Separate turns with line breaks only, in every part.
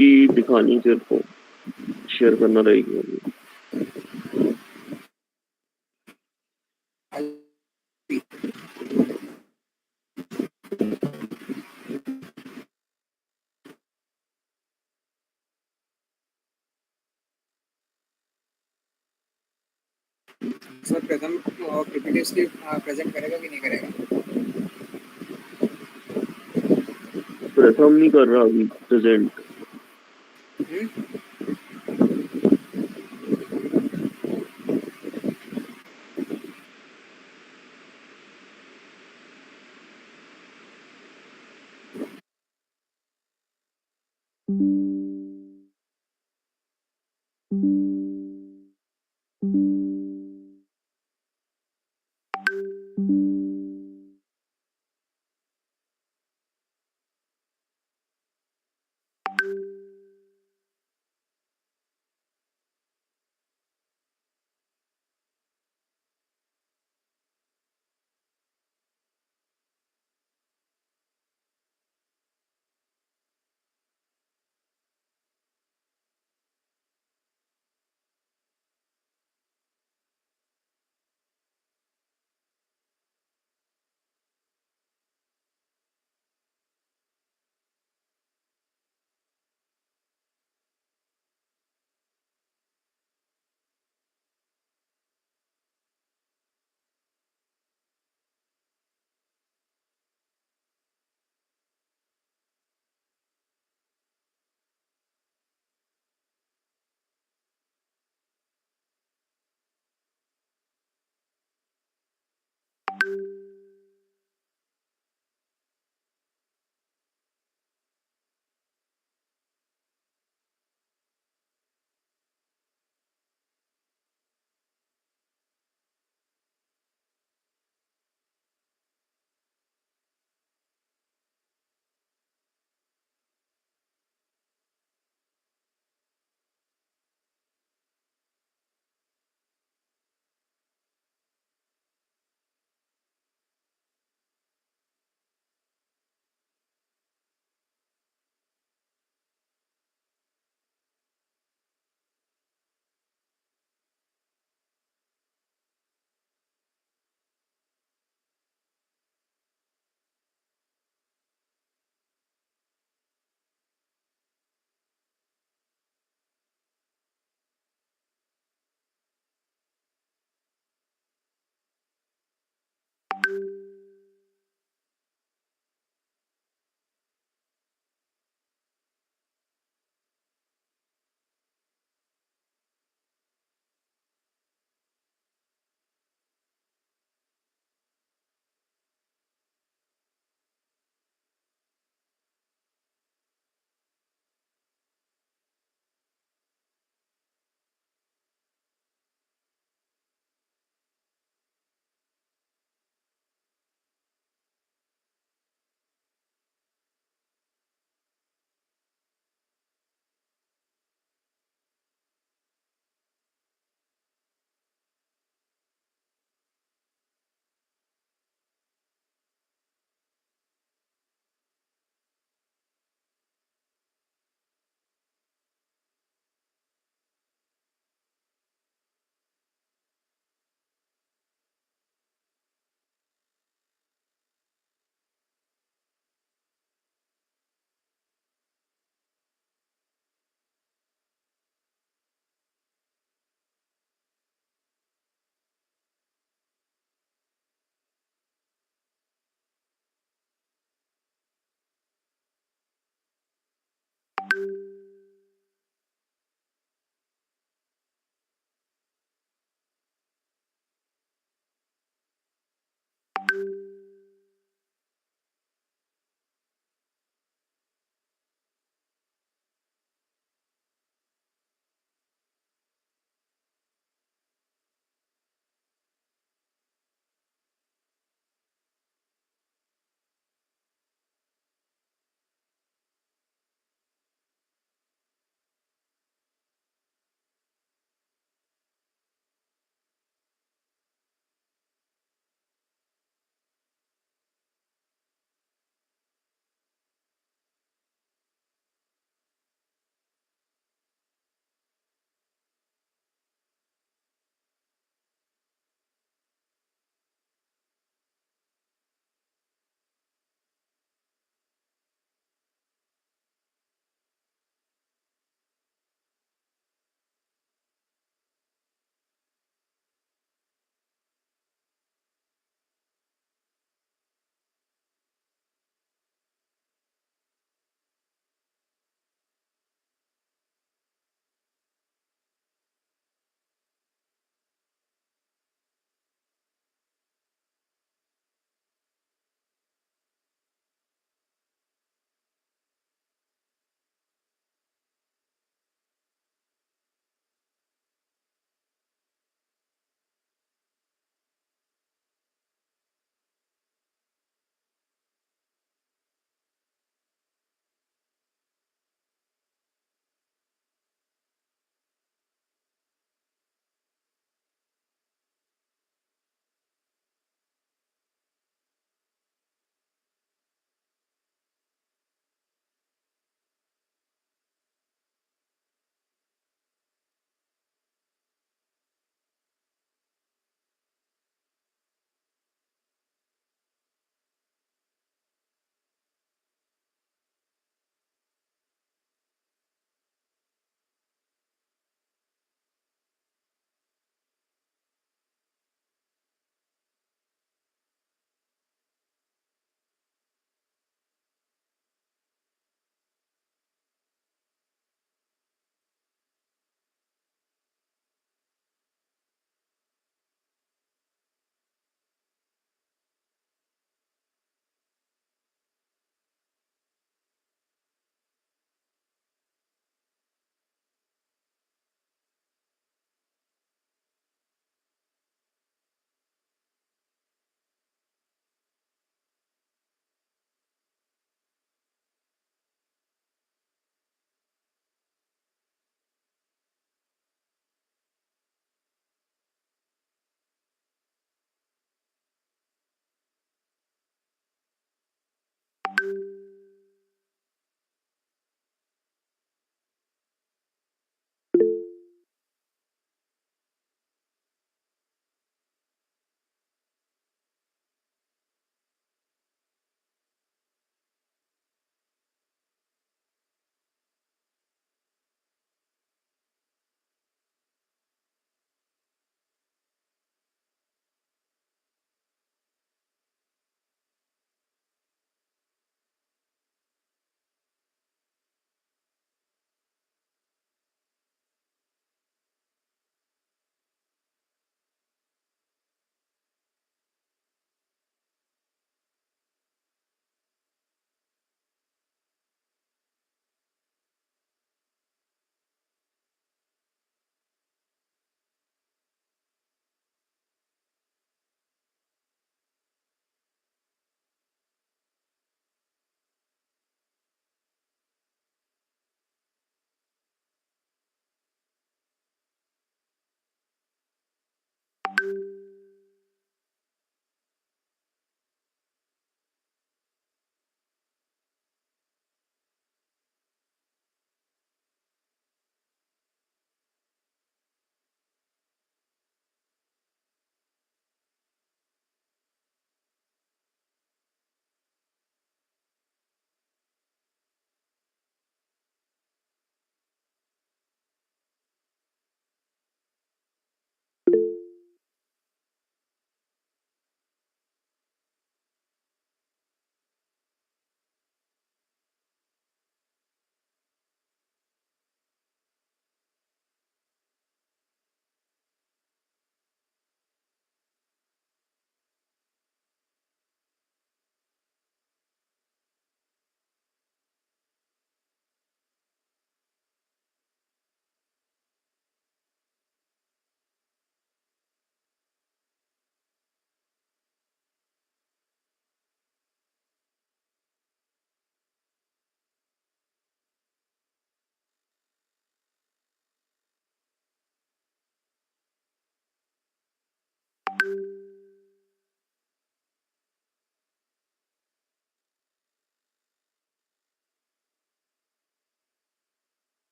PPT दिखानी तेरे को, शेयर करना रहेगी अभी।
सर प्रथम पीपीटीज की प्रेजेंट करेगा कि नहीं करेगा?
प्रथम नहीं कर रहा अभी present.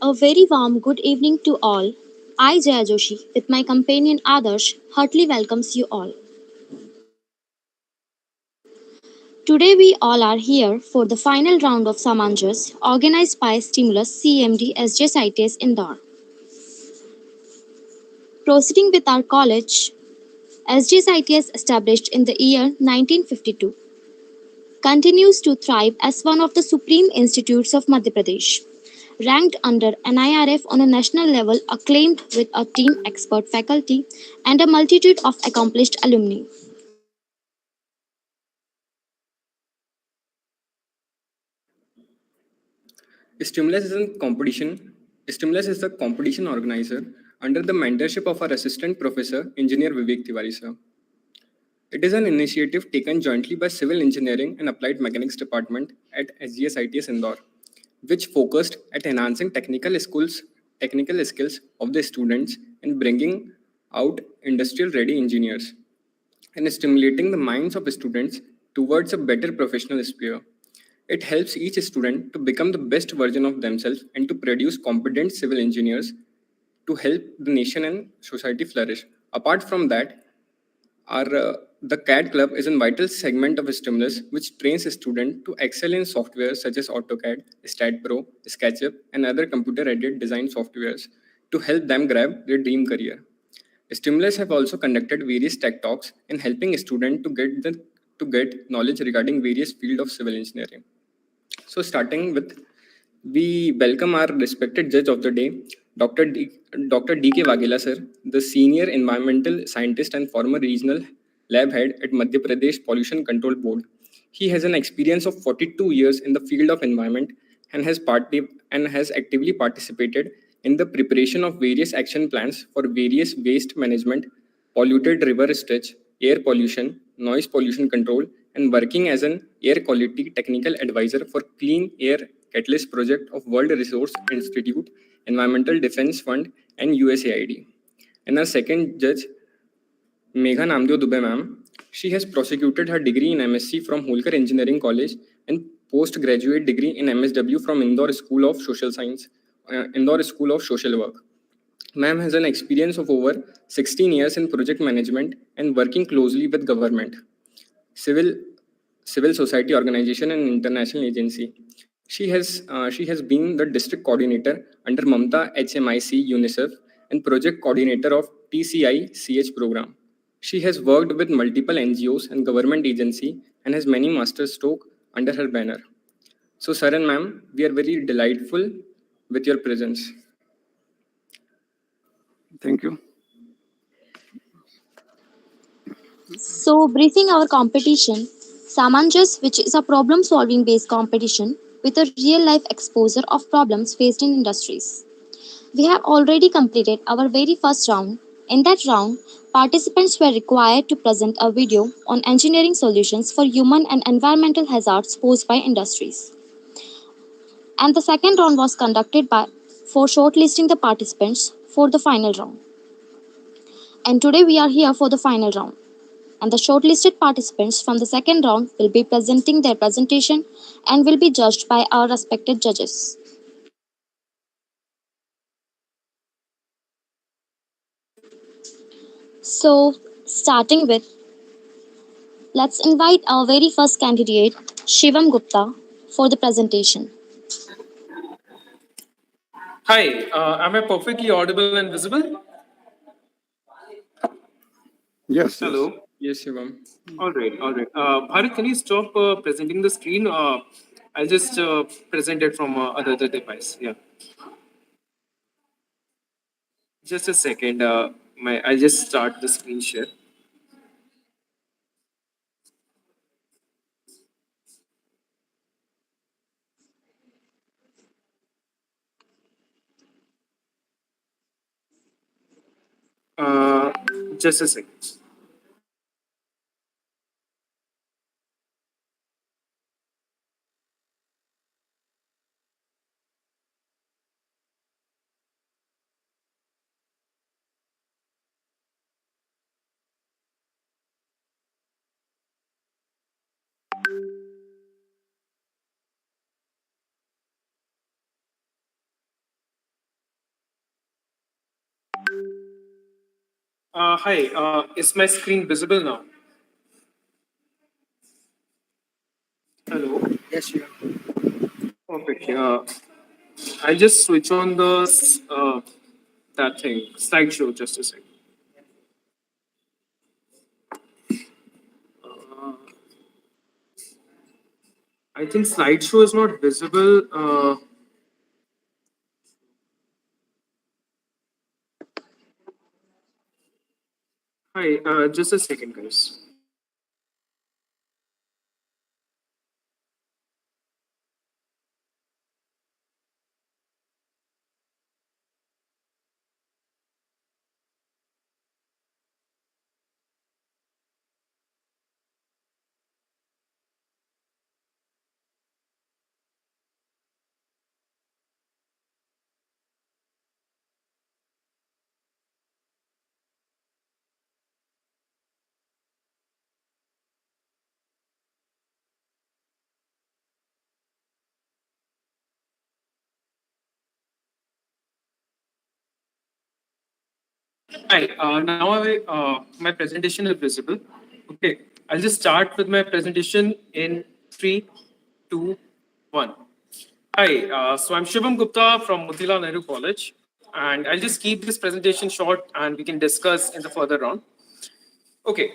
A very warm good evening to all. I, Jaya Joshi, with my companion Adarsh, heartily welcomes you all. Today we all are here for the final round of Samanjasya organized by Stimulus-CEAMD SJ Indore. Proceeding with our college, SJ established in the year 1952 continues to thrive as one of the supreme institutes of Madhya Pradesh. ranked under NIRF on a national level, acclaimed with a team expert faculty and a multitude of accomplished alumni.
Stimulus is a competition. Stimulus is the competition organizer under the mentorship of our assistant professor, engineer Vivek Tiwari sir. It is an initiative taken jointly by Civil Engineering and Applied Mechanics Department at SGS Indore, which focused at enhancing technical skills of the students and bringing out industrial-ready engineers and stimulating the minds of students towards a better professional sphere. It helps each student to become the best version of themselves and to produce competent civil engineers to help the nation and society flourish. Apart from that, the CAD Club is a vital segment of Stimulus which trains a student to excel in software such as AutoCAD, StatPro, SketchUp, and other computer-aided design softwares to help them grab their dream career. Stimulus have also conducted various tech talks in helping students to get knowledge regarding various fields of civil engineering. So, starting with, we welcome our respected judge of the day, Dr. D.K. Waghela, sir, the senior environmental scientist and former regional lab head at Madhya Pradesh Pollution Control Board. He has an experience of 42 years in the field of environment and has actively participated in the preparation of various action plans for various waste management, polluted river stretch, air pollution, noise pollution control, and working as an air quality technical advisor for Clean Air Catalyst project of World Resource Institute, Environmental Defense Fund, and USAID. And our second judge, Megha Namdev Dubey ma'am, she has prosecuted her degree in MSc from Holkar Engineering College and postgraduate degree in MSW from Indore School of Social Science, Indore School of Social Work. Ma'am has an experience of over 16 years in project management and working closely with government, civil civil society organization and international agency. She has been the district coordinator under Mamta HMIC UNICEF and project coordinator of TCI-CH program. She has worked with multiple NGOs and government agency and has many master stroke under her banner. So, sir and ma'am, we are very delightful with your presence.
Thank you.
So, briefing our competition, Samanjasya, which is a problem solving based competition with a real life exposure of problems faced in industries. We have already completed our very first round. In that round, participants were required to present a video on engineering solutions for human and environmental hazards posed by industries. And the second round was conducted for shortlisting the participants for the final round. And today we are here for the final round. And the shortlisted participants from the second round will be presenting their presentation and will be judged by our respected judges. So, starting with, let's invite our very first candidate, Shivam Gupta, for the presentation.
Hi, am I perfectly audible and visible?
Yes, yes.
Hello.
Yes, Shivam.
All right, all right. Bharat, can you stop presenting the screen? I'll just present it from other device. Yeah, just a second. I'll just start the screen share. Uh, just a second. Hi, is my screen visible now? Hello.
Yes, sure.
Perfect. I'll just switch on the that thing slideshow. Just a second. Uh, I think slideshow is not visible. Hi, just a second, guys. Hi, my presentation is visible. Okay, I'll just start with my presentation in three, two, one. Hi, so I'm Shivam Gupta from Motilal Nehru College, and I'll just keep this presentation short and we can discuss in the further round. Okay,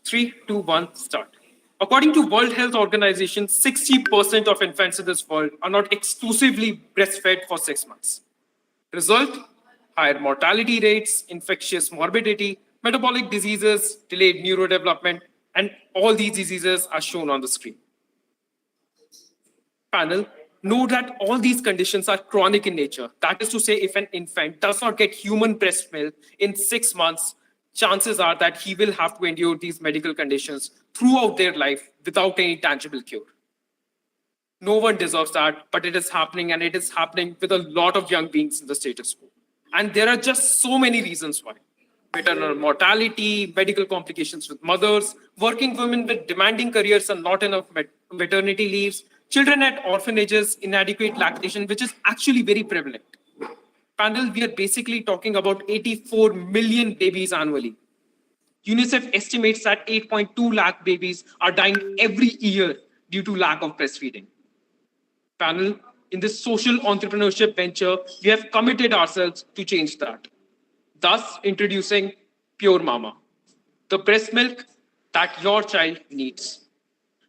three, two, one, start. According to World Health Organization, 60% of infants in this world are not exclusively breastfed for 6 months. Result, higher mortality rates, infectious morbidity, metabolic diseases, delayed neurodevelopment, and all these diseases are shown on the screen. Panel, know that all these conditions are chronic in nature. That is to say, if an infant does not get human breast milk in 6 months, chances are that he will have to endure these medical conditions throughout their life without any tangible cure. No one deserves that, but it is happening, and it is happening with a lot of young beings in the status quo. And there are just so many reasons why. Maternal mortality, medical complications with mothers, working women with demanding careers and not enough maternity leaves, children at orphanages, inadequate lactation, which is actually very prevalent. Panel, we are basically talking about 84 million babies annually. UNICEF estimates that 8.2 lakh babies are dying every year due to lack of breastfeeding. Panel, in this social entrepreneurship venture, we have committed ourselves to change that. Thus, introducing Pure Mama, the breast milk that your child needs.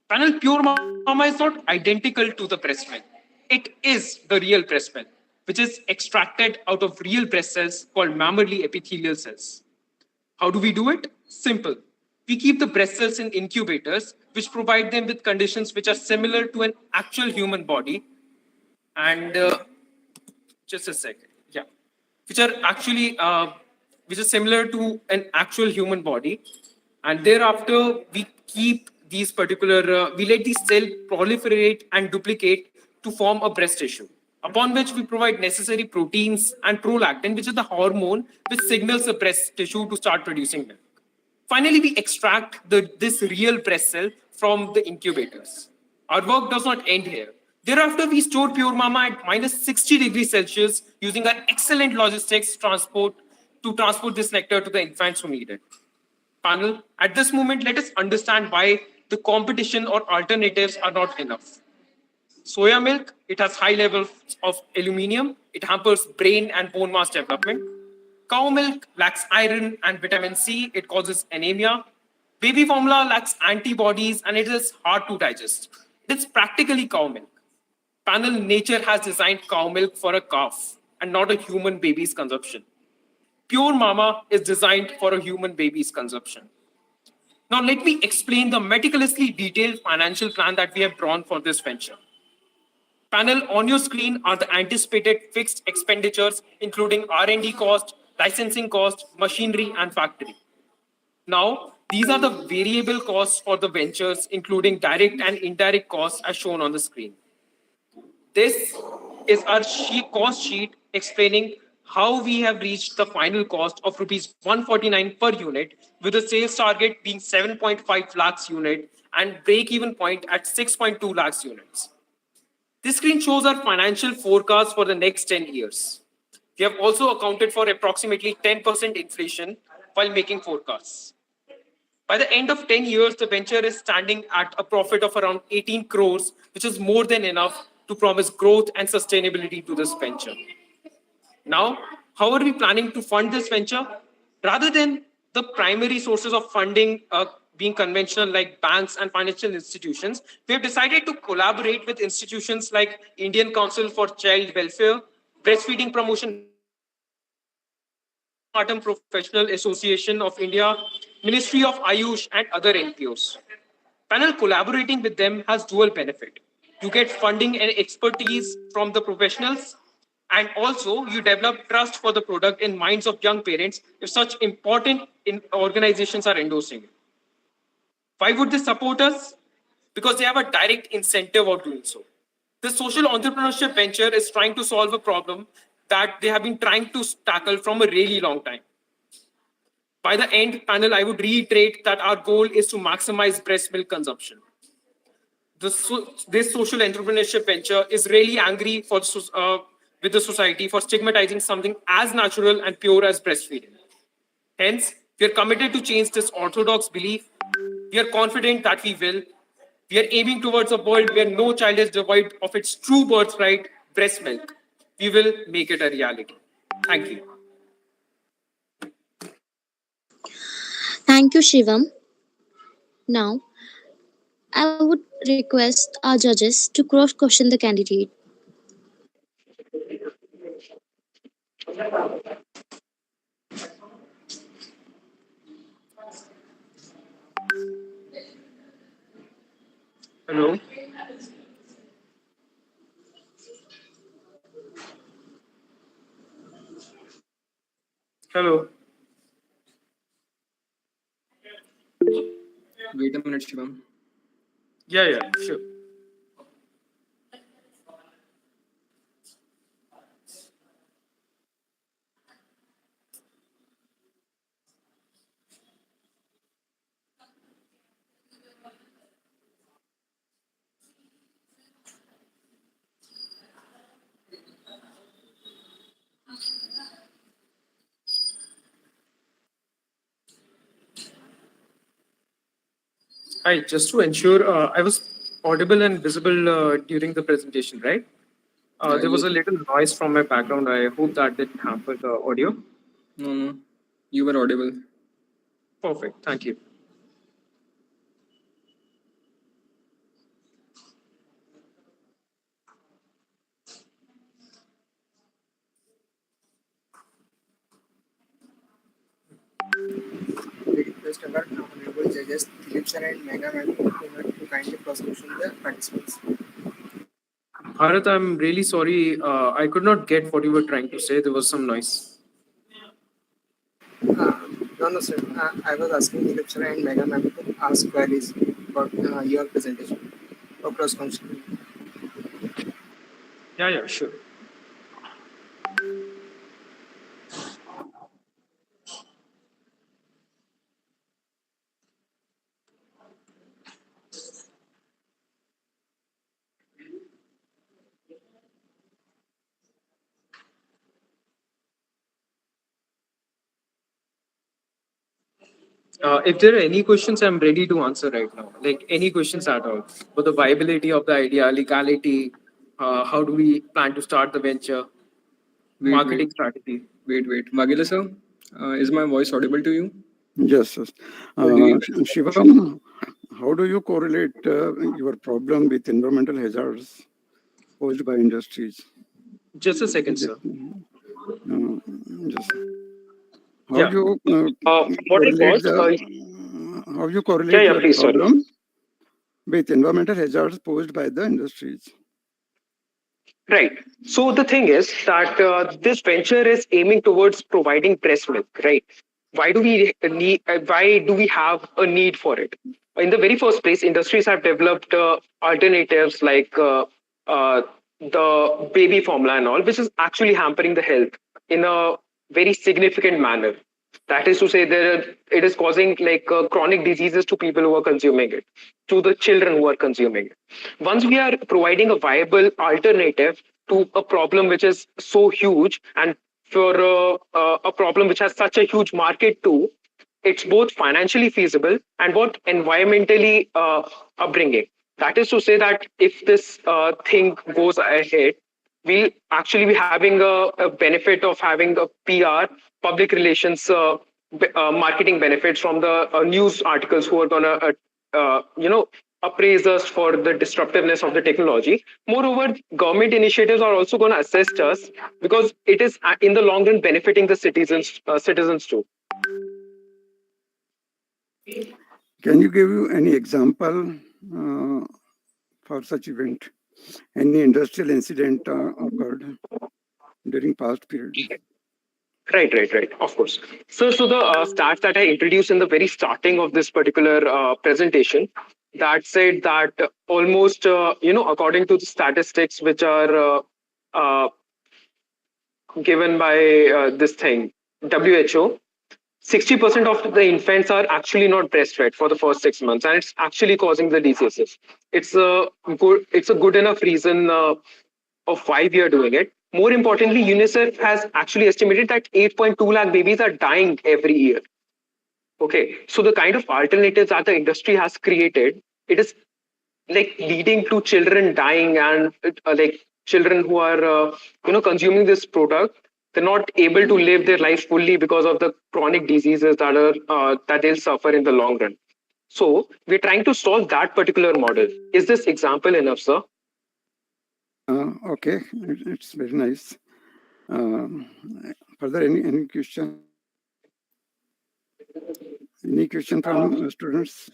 Panel, Pure Mama is not identical to the breast milk. It is the real breast milk, which is extracted out of real breast cells called mammary epithelial cells. How do we do it? Simple. We keep the breast cells in incubators, which provide them with conditions which are similar to an actual human body. And just a second. Yeah. Which are actually, which is similar to an actual human body. And thereafter, we keep these particular, we let these cells proliferate and duplicate to form a breast tissue, upon which we provide necessary proteins and prolactin, which is the hormone which signals the breast tissue to start producing milk. Finally, we extract this real breast cell from the incubators. Our work does not end here. Thereafter, we store Pure Mama at minus 60 degrees Celsius using our excellent logistics to transport this nectar to the infants who need it. Panel, at this moment, let us understand why the competition or alternatives are not enough. Soya milk, it has high levels of aluminium. It hampers brain and bone mass development. Cow milk lacks iron and vitamin C. It causes anemia. Baby formula lacks antibodies and it is hard to digest. It's practically cow milk. Panel, nature has designed cow milk for a calf and not a human baby's consumption. Pure Mama is designed for a human baby's consumption. Now, let me explain the meticulously detailed financial plan that we have drawn for this venture. Panel, on your screen are the anticipated fixed expenditures, including R&D cost, licensing cost, machinery, and factory. Now, these are the variable costs for the ventures, including direct and indirect costs as shown on the screen. This is our cost sheet explaining how we have reached the final cost of rupees 149 per unit, with the sales target being 7.5 lakhs unit and break-even point at 6.2 lakhs units. This screen shows our financial forecast for the next 10 years. We have also accounted for approximately 10% inflation while making forecasts. By the end of 10 years, the venture is standing at a profit of around 18 crores, which is more than enough to promise growth and sustainability to this venture. Now, how are we planning to fund this venture? Rather than the primary sources of funding being conventional like banks and financial institutions, we have decided to collaborate with institutions like Indian Council for Child Welfare, Breastfeeding Promotion Postpartum Professional Association of India, Ministry of Ayush, and other NPOs. Panel collaborating with them has dual benefit. You get funding and expertise from the professionals, and also you develop trust for the product in minds of young parents if such important organizations are endorsing it. Why would they support us? Because they have a direct incentive of doing so. The social entrepreneurship venture is trying to solve a problem that they have been trying to tackle from a really long time. By the end panel, I would reiterate that our goal is to maximize breast milk consumption. This social entrepreneurship venture is really angry with the society for stigmatizing something as natural and pure as breastfeeding. Hence, we are committed to change this orthodox belief. We are confident that we will. We are aiming towards a world where no child is devoid of its true birthright, breast milk. We will make it a reality. Thank you.
Thank you, Shivam. Now, I would request our judges to cross question the candidate.
Hello. Hello.
Wait a minute, Shivam.
Yeah, sure. Hi, just to ensure I was audible and visible during the presentation, right? There was
Yes.
a little noise from my background. I hope that didn't hamper the audio.
No. You were audible.
Perfect. Thank you.
We request our honorable judges, Philip sir and Mega ma'am, to kindly cross-question the participants.
Bharat, I'm really sorry. I could not get what you were trying to say. There was some noise.
No, sir. I was asking Philip sir and Mega ma'am to ask queries about your presentation or cross-question.
Yeah, sure. If there are any questions, I'm ready to answer right now. Like any questions at all. For the viability of the idea, legality, how do we plan to start the venture, marketing strategy?
Wait. Vagila sir, is my voice audible to you?
Yes, yes.
Really?
Shivam, how do you correlate your problem with environmental hazards posed by industries?
Just a second, sir.
Just how
Yeah.
you
What it
correlate
was?
how you correlate your
Please, sorry.
problem with environmental hazards posed by the industries?
Right. So the thing is that this venture is aiming towards providing breast milk, right? Why do we need? Why do we have a need for it? In the very first place, industries have developed alternatives like the baby formula and all, which is actually hampering the health in a very significant manner. That is to say, it is causing like chronic diseases to people who are consuming it, to the children who are consuming it. Once we are providing a viable alternative to a problem which is so huge, and for a problem which has such a huge market too, it's both financially feasible and what environmentally upbringing. That is to say that if this thing goes ahead, we'll actually be having a benefit of having a PR, public relations, marketing benefits from the news articles who are gonna, appraise us for the disruptiveness of the technology. Moreover, government initiatives are also going to assist us because it is in the long run benefiting the citizens too.
Can you give you any example for such event? Any industrial incident occurred during past period?
Right. Of course. So the stats that I introduced in the very starting of this particular presentation, that said that almost, according to the statistics which are given by this thing, WHO, 60% of the infants are actually not breastfed for the first 6 months, and it's actually causing the diseases. It's a good enough reason of why we are doing it. More importantly, UNICEF has actually estimated that 8.2 lakh babies are dying every year. Okay, so the kind of alternatives that the industry has created, it is like leading to children dying, and like children who are consuming this product, they're not able to live their life fully because of the chronic diseases that they'll suffer in the long run. So we're trying to solve that particular model. Is this example enough, sir?
Okay, it's very nice. Further, any question? Any question from students?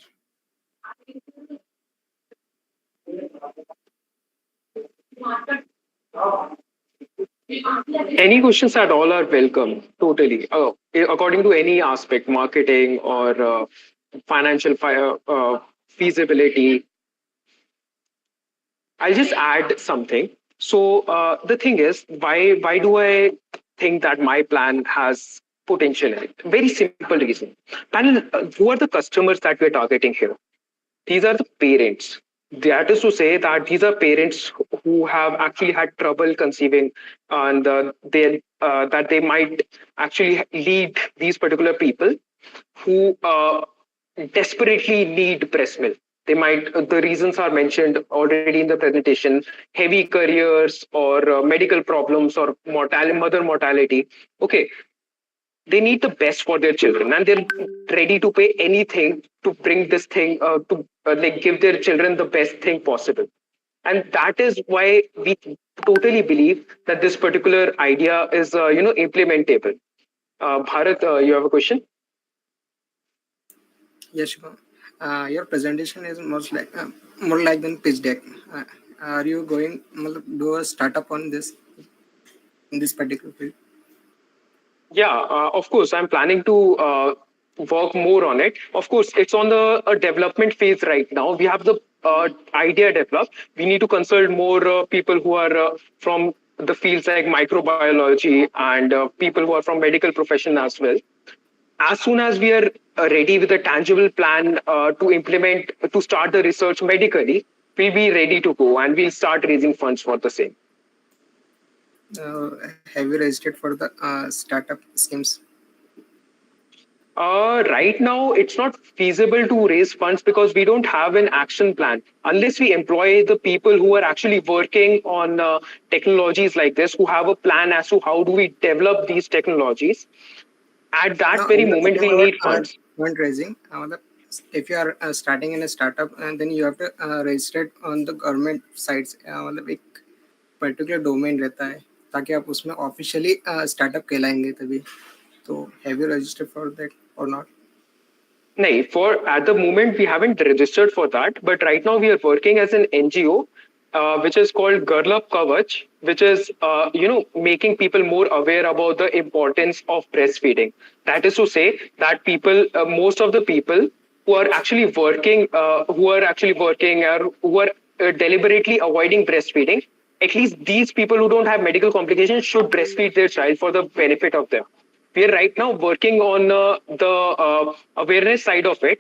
Any questions at all are welcome, totally. According to any aspect, marketing or financial feasibility. I'll just add something. So the thing is, why do I think that my plan has potential in it? Very simple reason. Panel, who are the customers that we're targeting here? These are the parents. That is to say that these are parents who have actually had trouble conceiving, and that they might actually lead these particular people who desperately need breast milk. They might, the reasons are mentioned already in the presentation: heavy careers or medical problems or mother mortality. Okay, they need the best for their children, and they're ready to pay anything to bring this thing to like give their children the best thing possible. And that is why we totally believe that this particular idea is implementable. Bharat, you have a question?
Yes, Shubham. Your presentation is more like than pitch deck. Are you going to do a startup on this in this particular field?
Yeah, of course, I'm planning to work more on it. Of course, it's on the development phase right now. We have the idea developed. We need to consult more people who are from the fields like microbiology, and people who are from medical profession as well. As soon as we are ready with a tangible plan to start the research medically, we'll be ready to go, and we'll start raising funds for the same.
Have you registered for the startup schemes?
Right now, it's not feasible to raise funds because we don't have an action plan. Unless we employ the people who are actually working on technologies like this, who have a plan as to how do we develop these technologies. At that very moment, we need funds.
Fundraising. If you are starting in a startup, and then you have to register it on the government sites. मतलब एक particular domain रहता है ताकि आप उसमें officially startup कहलाएंगे तभी. So have you registered for that or not?
No, at the moment we haven't registered for that, but right now we are working as an NGO, which is called Garlap Kavach, which is making people more aware about the importance of breastfeeding. That is to say that people, most of the people who are actually working or who are deliberately avoiding breastfeeding, at least these people who don't have medical complications should breastfeed their child for the benefit of them. We are right now working on the awareness side of it.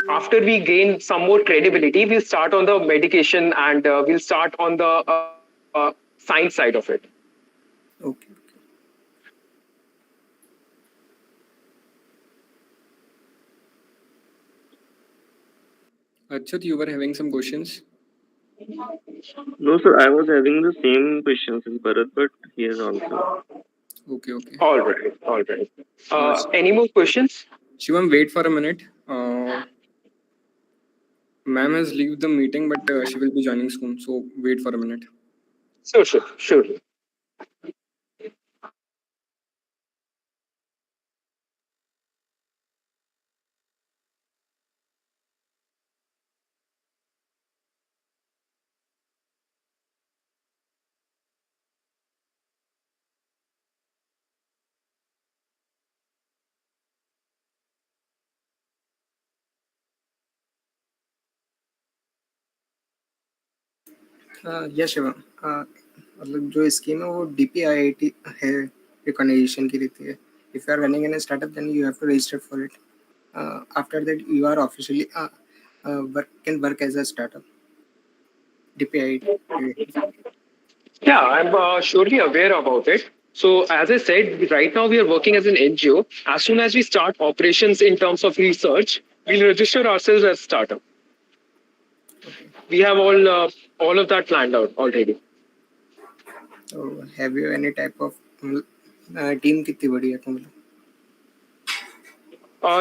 After we gain some more credibility, we'll start on the medication, and we'll start on the science side of it.
Okay.
Achyut, you were having some questions?
No, sir, I was having the same questions in Bharat, but he has answered.
Okay.
All right. Any more questions?
Shivam, wait for a minute. Ma'am has leave the meeting, but she will be joining soon. So wait for a minute.
Sure.
Yes Shivam, मतलब जो scheme है वो DPIIT है, recognition की रहती है. If you are running in a startup, then you have to register for it. After that, you are officially can work as a startup. DPIIT.
Yeah, I'm surely aware about it. So, as I said, right now we are working as an NGO. As soon as we start operations in terms of research, we'll register ourselves as startup. We have all of that planned out already.
So, have you any type of team कितनी बड़ी है तुम?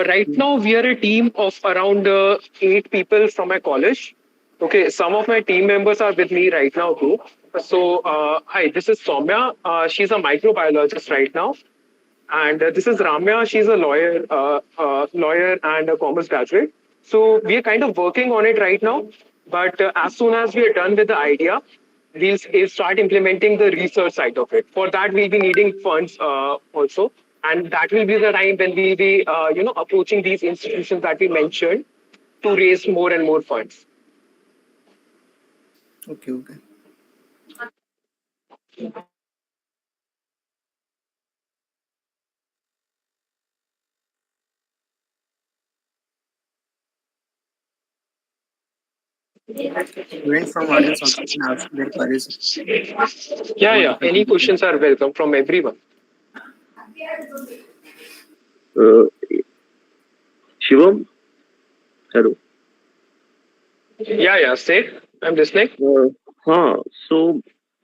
Right now, we are a team of around 8 people from my college. Okay, some of my team members are with me right now too. So, hi, this is Soumya. She's a microbiologist right now. And this is Ramya. She's a lawyer and a commerce graduate. So we are kind of working on it right now. But as soon as we are done with the idea, we'll start implementing the research side of it. For that, we'll be needing funds also, and that will be the time when we'll be, approaching these institutions that we mentioned to raise more and more funds.
Okay. Students from audience also can ask their queries.
Yeah. Any questions are welcome from everyone.
Uh, Shivam, hello.
Yeah. Say, I'm listening.
हाँ, so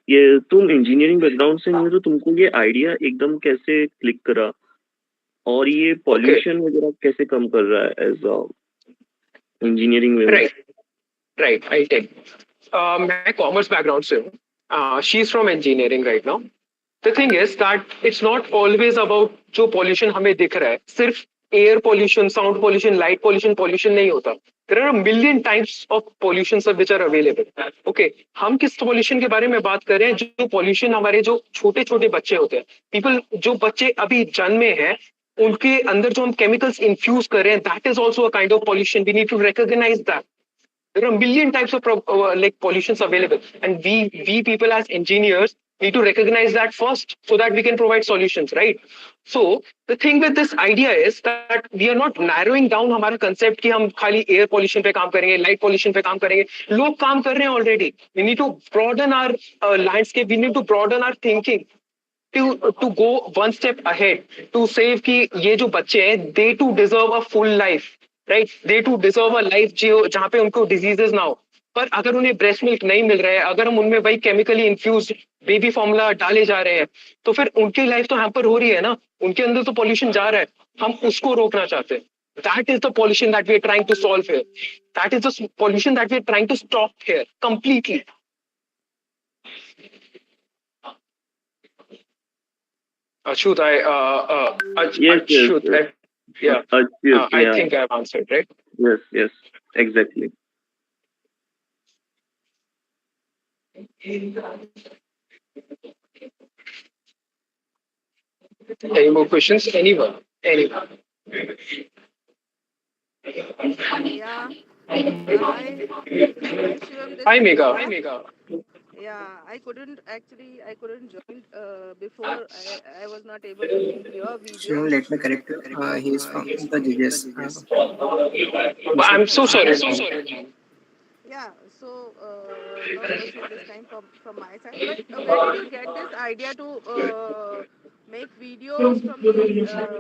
ये तुम engineering background से नहीं हो तो तुमको ये idea एकदम कैसे क्लिक करा और ये पॉल्यूशन वगैरह कैसे कम कर रहा है एज इंजीनियरिंग में?
Right. I'll take. मैं commerce background से हूँ. She's from engineering right now. The thing is that it's not always about जो pollution हमें दिख रहा है. सिर्फ air pollution, sound pollution, light pollution नहीं होता. There are a million types of pollution which are available. Okay, हम किस pollution के बारे में बात कर रहे हैं? जो pollution हमारे जो छोटे छोटे बच्चे होते हैं. People जो बच्चे अभी जन्मे हैं उनके अंदर जो हम chemicals infuse कर रहे हैं, that is also a kind of pollution. We need to recognize that. There are a million types of like pollutions available, and we people as engineers need to recognize that first so that we can provide solutions, right? So the thing with this idea is that we are not narrowing down हमारा concept कि हम खाली air pollution पे काम करेंगे, light pollution पे काम करेंगे. लोग काम कर रहे हैं already. We need to broaden our landscape. We need to broaden our thinking to go one step ahead to save कि ये जो बच्चे हैं they too deserve a full life, right? They too deserve a life जहाँ पे उनको diseases ना हो. पर अगर उन्हें ब्रेस्ट मिल्क नहीं मिल रहा है, अगर हम उनमें वही केमिकली इन्फ्यूज बेबी फॉर्मूला डाले जा रहे हैं, तो फिर उनकी लाइफ तो हैम्पर हो रही है ना. उनके अंदर तो पॉल्यूशन जा रहा है, हम उसको रोकना चाहते हैं. That is the pollution that we are trying to solve here. That is the pollution that we are trying to stop here completely. Achut,
Yes,
yeah.
Achyut,
I think I have answered, right?
Yes, exactly.
Any more questions? Anyone?
Yeah. Hi. Hi, Shivam. This
Hi,
is
Megha.
Yeah, I couldn't join before. I was not able to see your video.
Shivam, let me correct you. He is from the GGS.
I'm so sorry.
Yeah, so no question this time from my side. But where did you get this idea to make videos from the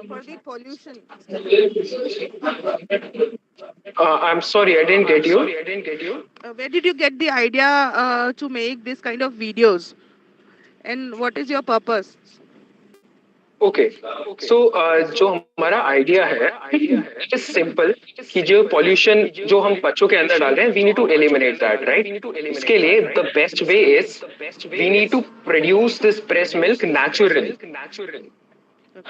for the pollution?
I'm sorry, I didn't get you.
Where did you get the idea to make this kind of videos? And what is your purpose?
Okay so जो हमारा idea है it is simple कि जो pollution जो हम बच्चों के अंदर डाल रहे हैं we need to eliminate that right इसके लिए the best way is we need to produce this breast milk naturally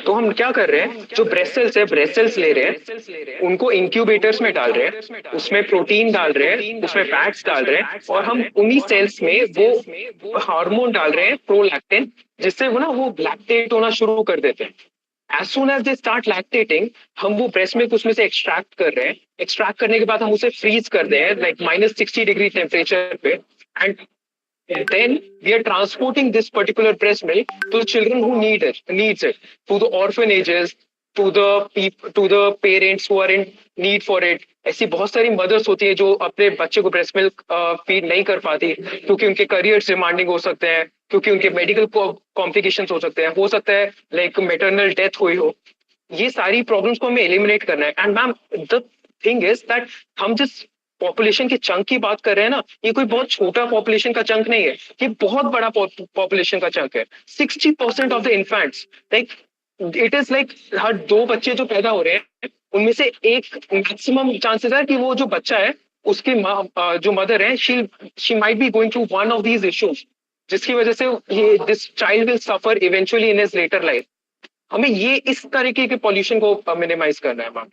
तो हम क्या कर रहे हैं जो ब्रेस्ट सेल्स है ब्रेस्ट सेल्स ले रहे हैं उनको इंक्यूबेटर्स में डाल रहे हैं उसमें प्रोटीन डाल रहे हैं उसमें फैट्स डाल रहे हैं और हम उन्हीं सेल्स में वो हार्मोन डाल रहे हैं प्रोलैक्टिन जिससे वो ना वो लैक्टेट होना शुरू कर देते हैं as soon as they start lactating हम वो ब्रेस्ट मिल्क उसमें से एक्सट्रैक्ट कर रहे हैं एक्सट्रैक्ट करने के बाद हम उसे फ्रीज कर रहे हैं लाइक -60 डिग्री टेम्परेचर पे and then we are transporting this particular breast milk to the children who needs it, to the orphanages, to the parents who are in need for it. ऐसी बहुत सारी mother's होती है जो अपने बच्चे को ब्रेस्ट मिल्क फीड नहीं कर पाती क्योंकि उनके करियर्स डिमांडिंग हो सकते हैं क्योंकि उनके मेडिकल कॉम्प्लिकेशंस हो सकते हैं हो सकता है लाइक मेटरनल डेथ हुई हो ये सारी प्रॉब्लम्स को हमें एलिमिनेट करना है and ma'am the thing is that हम जिस पॉपुलेशन के चंक की बात कर रहे हैं ना ये कोई बहुत छोटा पॉपुलेशन का चंक नहीं है ये बहुत बड़ा पॉपुलेशन का चंक है 60% of the infants like it is like हर 2 बच्चे जो पैदा हो रहे हैं उनमें से एक मैक्सिमम चांसेस है कि वो जो बच्चा है उसकी जो मदर है she might be going through one of these issues जिसकी वजह से ये this child will suffer eventually in his later life हमें ये इस तरीके के पॉल्यूशन को मिनिमाइज करना है मैम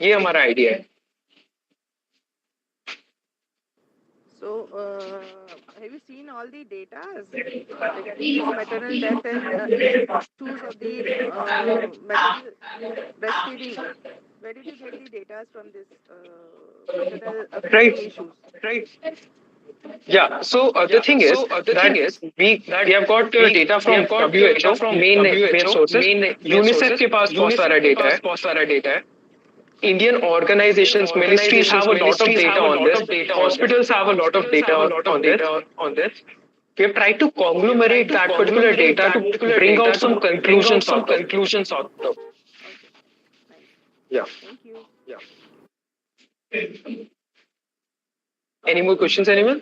ये हमारा आइडिया है
So, have you seen all the data regarding this maternal death and issues of the maternal breastfeeding? Where did you get the data from this maternal feeding issues?
Right. Yeah. So the thing is that we have got data from WHO from main sources. UNICEF के पास बहुत सारा data है. Indian organizations, ministries have a lot of data on this. Hospitals have a lot of data on this. We have tried to conglomerate that particular data to bring out some conclusions out of. Yeah.
Thank you.
Yeah. Any more questions, anyone?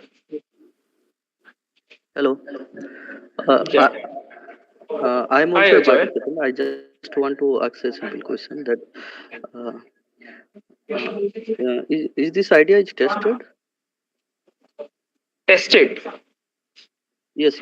Hello.
Yeah.
I am also a participant. I just want to ask a simple question that is this idea is tested?
Tested.
Yes.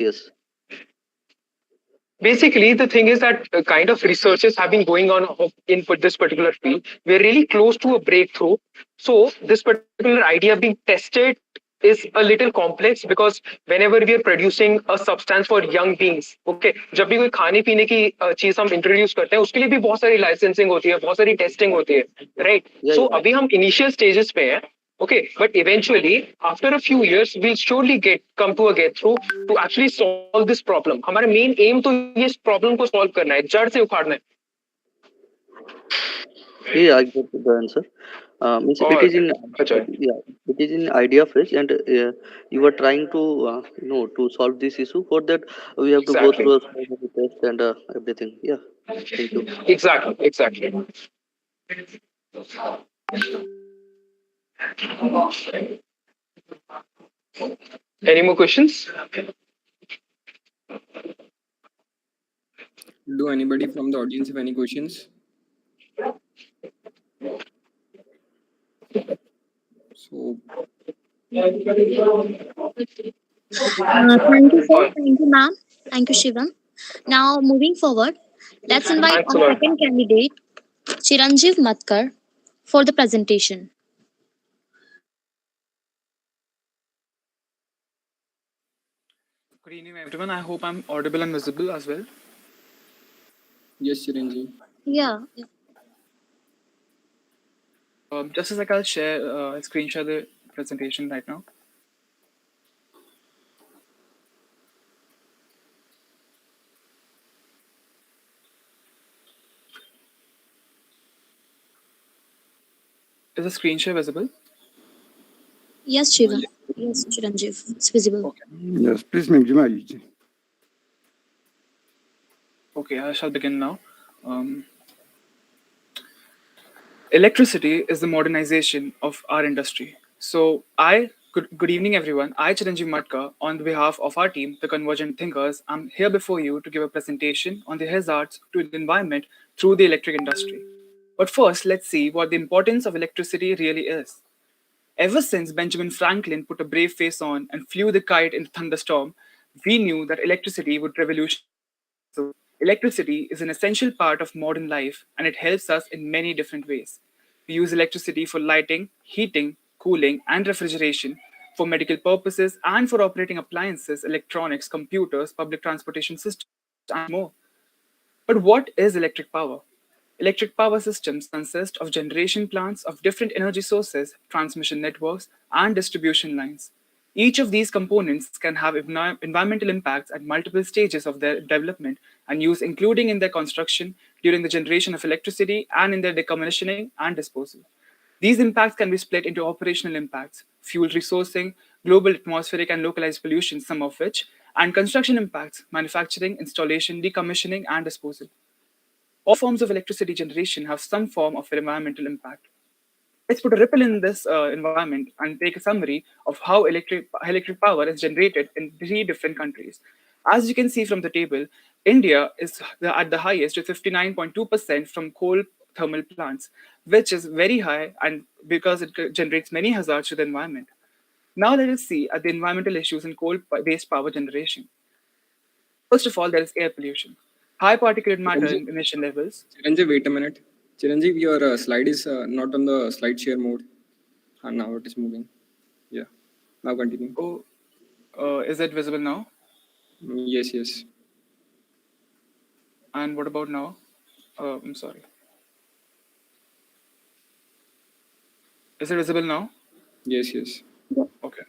Basically, the thing is that kind of researches have been going on in this particular field. We're really close to a breakthrough. So this particular idea being tested is a little complex because whenever we are producing a substance for young beings, okay, जब भी कोई खाने पीने की चीज हम introduce करते हैं उसके लिए भी बहुत सारी लाइसेंसिंग होती है बहुत सारी टेस्टिंग होती है राइट सो अभी हम इनिशियल स्टेजेस पे हैं okay but eventually after a few years we'll surely come to a get through to actually solve this problem हमारा main aim तो ये प्रॉब्लम को सॉल्व करना है जड़ से उखाड़ना है
Yeah, I get the answer. Means it is in it is in idea phase, and you are trying to to solve this issue. For that, we have to go through a test and everything. Yeah, thank you.
Exactly. Any more questions?
Do anybody from the audience have any questions? So
Thank you, sir. Thank you, ma'am. Thank you, Shivam. Now, moving forward, let's invite our second candidate, Chiranjeev Matkar, for the presentation.
Good evening, everyone. I hope I'm audible and visible as well.
Yes, Chiranjeev.
Yeah.
Just a sec, I'll screen share the presentation right now. Is the screen share visible?
Yes, Shivam. Yes, Chiranjeev. It's visible.
Okay.
Yes, please, Ma'am.
Okay, I shall begin now. Electricity is the modernization of our industry. So I Good evening, everyone. I, Chiranjeev Matka, on behalf of our team, the Convergent Thinkers, I'm here before you to give a presentation on the hazards to the environment through the electric industry. But first, let's see what the importance of electricity really is. Ever since Benjamin Franklin put a brave face on and flew the kite in a thunderstorm, we knew that electricity would revolutionize the world. Electricity is an essential part of modern life and it helps us in many different ways. We use electricity for lighting, heating, cooling, and refrigeration, for medical purposes, and for operating appliances, electronics, computers, public transportation systems, and more. But what is electric power? Electric power systems consist of generation plants of different energy sources, transmission networks, and distribution lines. Each of these components can have environmental impacts at multiple stages of their development and use, including in their construction, during the generation of electricity, and in their decommissioning and disposal. These impacts can be split into operational impacts, fuel resourcing, global atmospheric and localized pollution, some of which, and construction impacts, manufacturing, installation, decommissioning, and disposal. All forms of electricity generation have some form of environmental impact. Let's put a ripple in this environment and take a summary of how electric power is generated in three different countries. As you can see from the table, India is at the highest with 59.2% from coal thermal plants, which is very high and because it generates many hazards to the environment. Now let us see at the environmental issues in coal-based power generation. First of all, there is air pollution. High particulate matter emission levels.
Chiranjeev, wait a minute. Chiranjeev, your slide is not on the slide share mode. And now it is moving. Yeah. Now continue.
Oh, is it visible now?
Yes, yes.
And what about now? I'm sorry. Is it visible now?
Yes, yes.
Okay.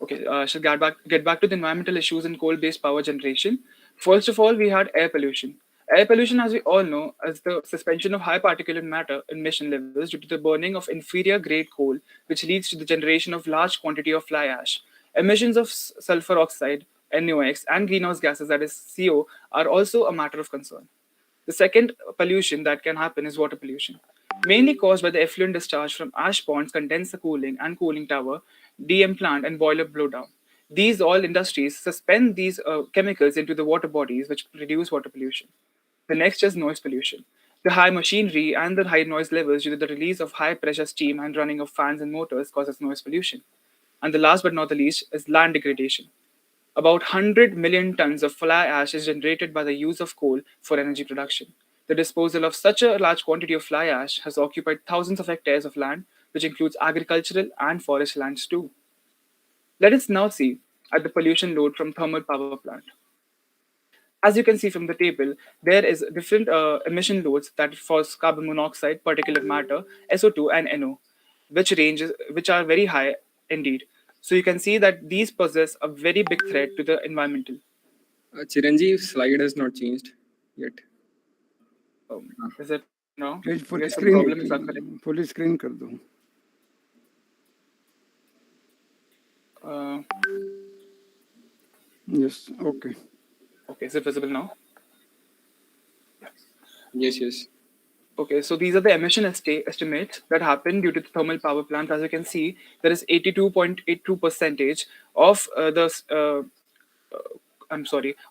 Okay, shall get back to the environmental issues in coal-based power generation. First of all, we had air pollution. Air pollution, as we all know, is the suspension of high particulate matter emission levels due to the burning of inferior grade coal, which leads to the generation of large quantity of fly ash. Emissions of sulfur oxide, NOx, and greenhouse gases, that is CO, are also a matter of concern. The second pollution that can happen is water pollution, mainly caused by the effluent discharge from ash ponds, condenser cooling and cooling tower, DM plant, and boiler blowdown. These all industries suspend these chemicals into the water bodies, which reduce water pollution. The next is noise pollution. The high machinery and the high noise levels due to the release of high pressure steam and running of fans and motors causes noise pollution. And the last but not the least is land degradation. About 100 million tons of fly ash is generated by the use of coal for energy production. The disposal of such a large quantity of fly ash has occupied thousands of hectares of land, which includes agricultural and forest lands too. Let us now see at the pollution load from thermal power plant. As you can see from the table, there is different emission loads that for carbon monoxide, particulate matter, SO2, and NO, which are very high indeed. So you can see that these possess a very big threat to the environmental.
Chiranjeev's slide has not changed yet.
Is it now?
Full
Yes, the
screen,
problem is occurring.
full screen कर दो. Yes, okay.
Okay, is it visible now?
Yes, yes.
Okay, so these are the emission estimates that happen due to the thermal power plant. As you can see, there is 82.82 percentage of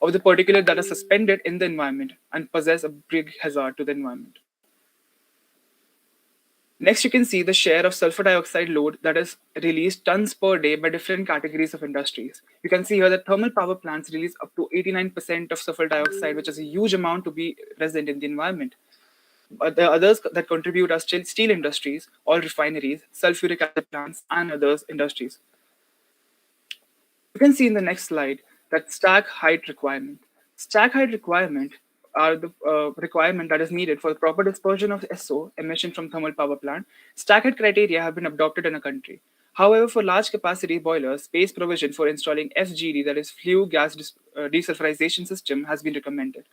of the particulate that are suspended in the environment and possess a big hazard to the environment. Next, you can see the share of sulfur dioxide load that is released tons per day by different categories of industries. You can see here that thermal power plants release up to 89% of sulfur dioxide, which is a huge amount to be present in the environment. But the others that contribute are still steel industries, oil refineries, sulfuric acid plants, and others industries. You can see in the next slide that stack height requirement. Stack height requirement are the requirement that is needed for the proper dispersion of SO emission from thermal power plant. Stack height criteria have been adopted in a country. However, for large capacity boilers, space provision for installing FGD, that is flue gas desulfurization system, has been recommended.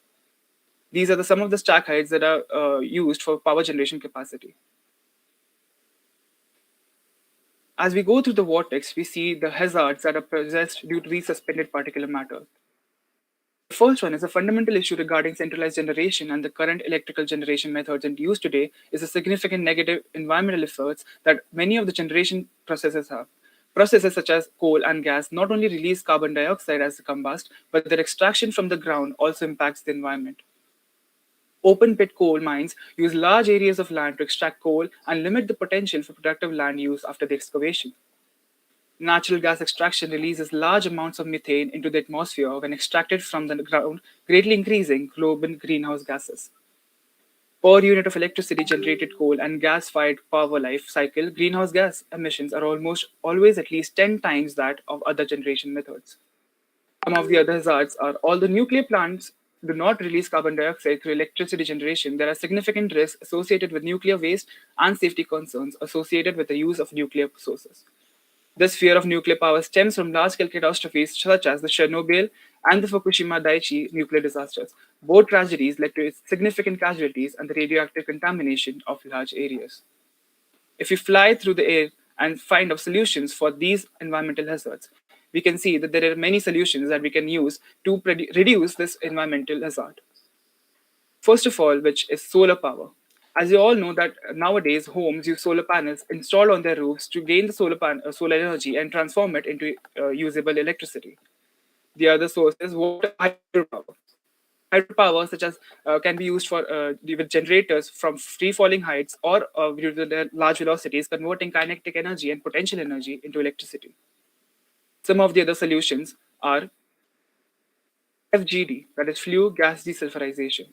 These are some of the stack heights that are used for power generation capacity. As we go through the vortex, we see the hazards that are possessed due to these suspended particulate matter. The first one is a fundamental issue regarding centralized generation and the current electrical generation methods in use today is a significant negative environmental effects that many of the generation processes have. Processes such as coal and gas not only release carbon dioxide as they combust, but their extraction from the ground also impacts the environment. Open pit coal mines use large areas of land to extract coal and limit the potential for productive land use after the excavation. Natural gas extraction releases large amounts of methane into the atmosphere when extracted from the ground, greatly increasing global greenhouse gases. Per unit of electricity generated coal and gas-fired power life cycle, greenhouse gas emissions are almost always at least 10 times that of other generation methods. Some of the other hazards are although nuclear plants do not release carbon dioxide through electricity generation, there are significant risks associated with nuclear waste and safety concerns associated with the use of nuclear sources. This fear of nuclear power stems from large-scale catastrophes such as the Chernobyl and the Fukushima Daiichi nuclear disasters. Both tragedies led to significant casualties and the radioactive contamination of large areas. If we fly through the air and find out solutions for these environmental hazards, we can see that there are many solutions that we can use to reduce this environmental hazard. First of all, which is solar power. As you all know that nowadays homes use solar panels installed on their roofs to gain the solar energy and transform it into usable electricity. The other source is water hydropower. Hydropower, such as can be used for with generators from free falling heights or due to their large velocities, converting kinetic energy and potential energy into electricity. Some of the other solutions are FGD, that is flue gas desulfurization.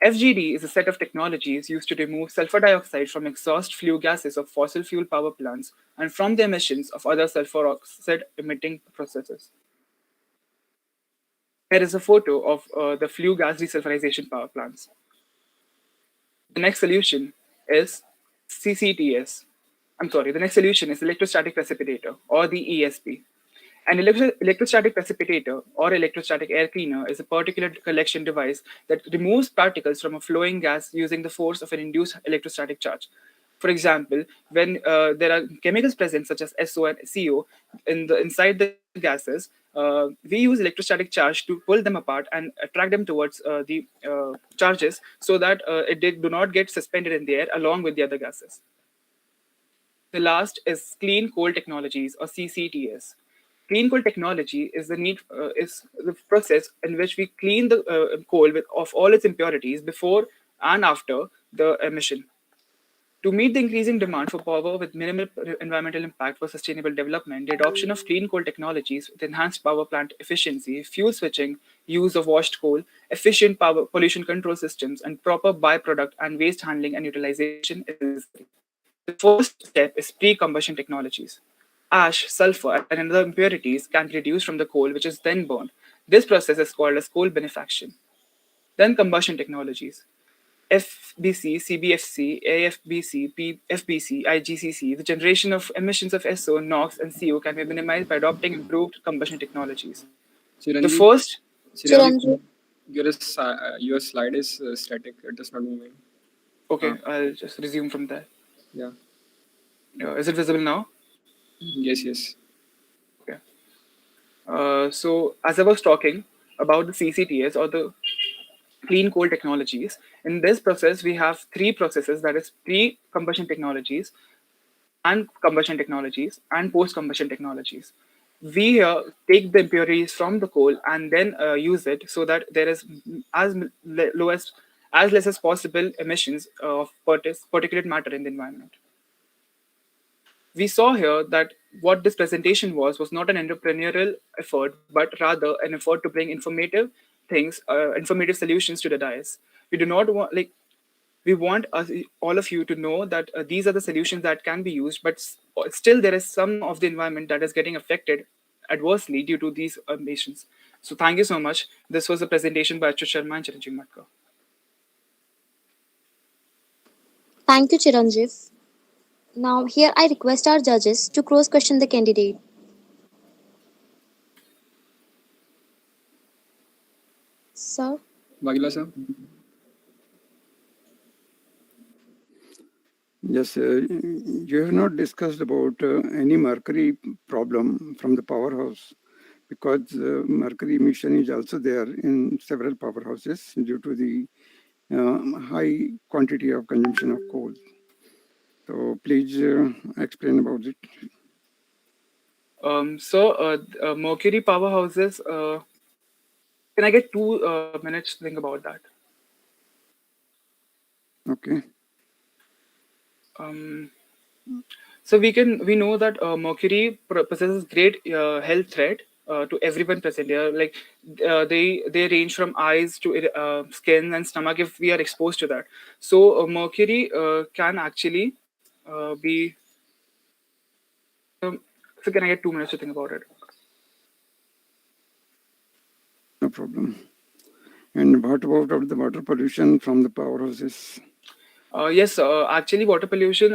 FGD is a set of technologies used to remove sulfur dioxide from exhaust flue gases of fossil fuel power plants and from the emissions of other sulfur oxide emitting processes. Here is a photo of the flue gas desulfurization power plants. The next solution is CCTS. I'm sorry, the next solution is electrostatic precipitator or the ESP. An electrostatic precipitator or electrostatic air cleaner is a particular collection device that removes particles from a flowing gas using the force of an induced electrostatic charge. For example, when there are chemicals present such as SO and CO inside the gases, we use electrostatic charge to pull them apart and attract them towards the charges so that they do not get suspended in the air along with the other gases. The last is clean coal technologies or CCTS. Clean coal technology is the process in which we clean the coal of all its impurities before and after the emission. To meet the increasing demand for power with minimal environmental impact for sustainable development, the adoption of clean coal technologies with enhanced power plant efficiency, fuel switching, use of washed coal, efficient power pollution control systems, and proper byproduct and waste handling and utilization is necessary. The first step is pre-combustion technologies. Ash, sulfur, and other impurities can be reduced from the coal, which is then burned. This process is called as coal benefaction. Then combustion technologies. FBC, CBFC, AFBC, PFBC, IGCC, the generation of emissions of SO, NOx, and CO can be minimized by adopting improved combustion technologies. The first,
Chiranjeev.
Your slide is static. It is not moving.
Okay, I'll just resume from there.
Yeah.
Is it visible now?
Yes.
Okay. So as I was talking about the CCTS or the clean coal technologies, in this process we have three processes, that is pre-combustion technologies and combustion technologies and post-combustion technologies. We take the impurities from the coal and then use it so that there is as less as possible emissions of particulate matter in the environment. We saw here that what this presentation was not an entrepreneurial effort, but rather an effort to bring informative things, informative solutions to the dais. We do not want we want all of you to know that these are the solutions that can be used, but still there is some of the environment that is getting affected adversely due to these emissions. So thank you so much. This was a presentation by Achyut Sharma and Chiranjeev Matka.
Thank you, Chiranjeev. Now, here I request our judges to cross question the candidate. Sir?
Vagila sir.
Yes, you have not discussed about any mercury problem from the powerhouse, because mercury emission is also there in several powerhouses due to the high quantity of consumption of coal. So please explain about it.
Mercury powerhouses. Can I get 2 minutes to think about that?
Okay.
Um, we know that mercury possesses great health threat to everyone present here. Like they range from eyes to skin and stomach if we are exposed to that. So mercury can actually be. Um, so can I get 2 minutes to think about it?
No problem. And what about the water pollution from the powerhouses?
Yes, actually, water pollution.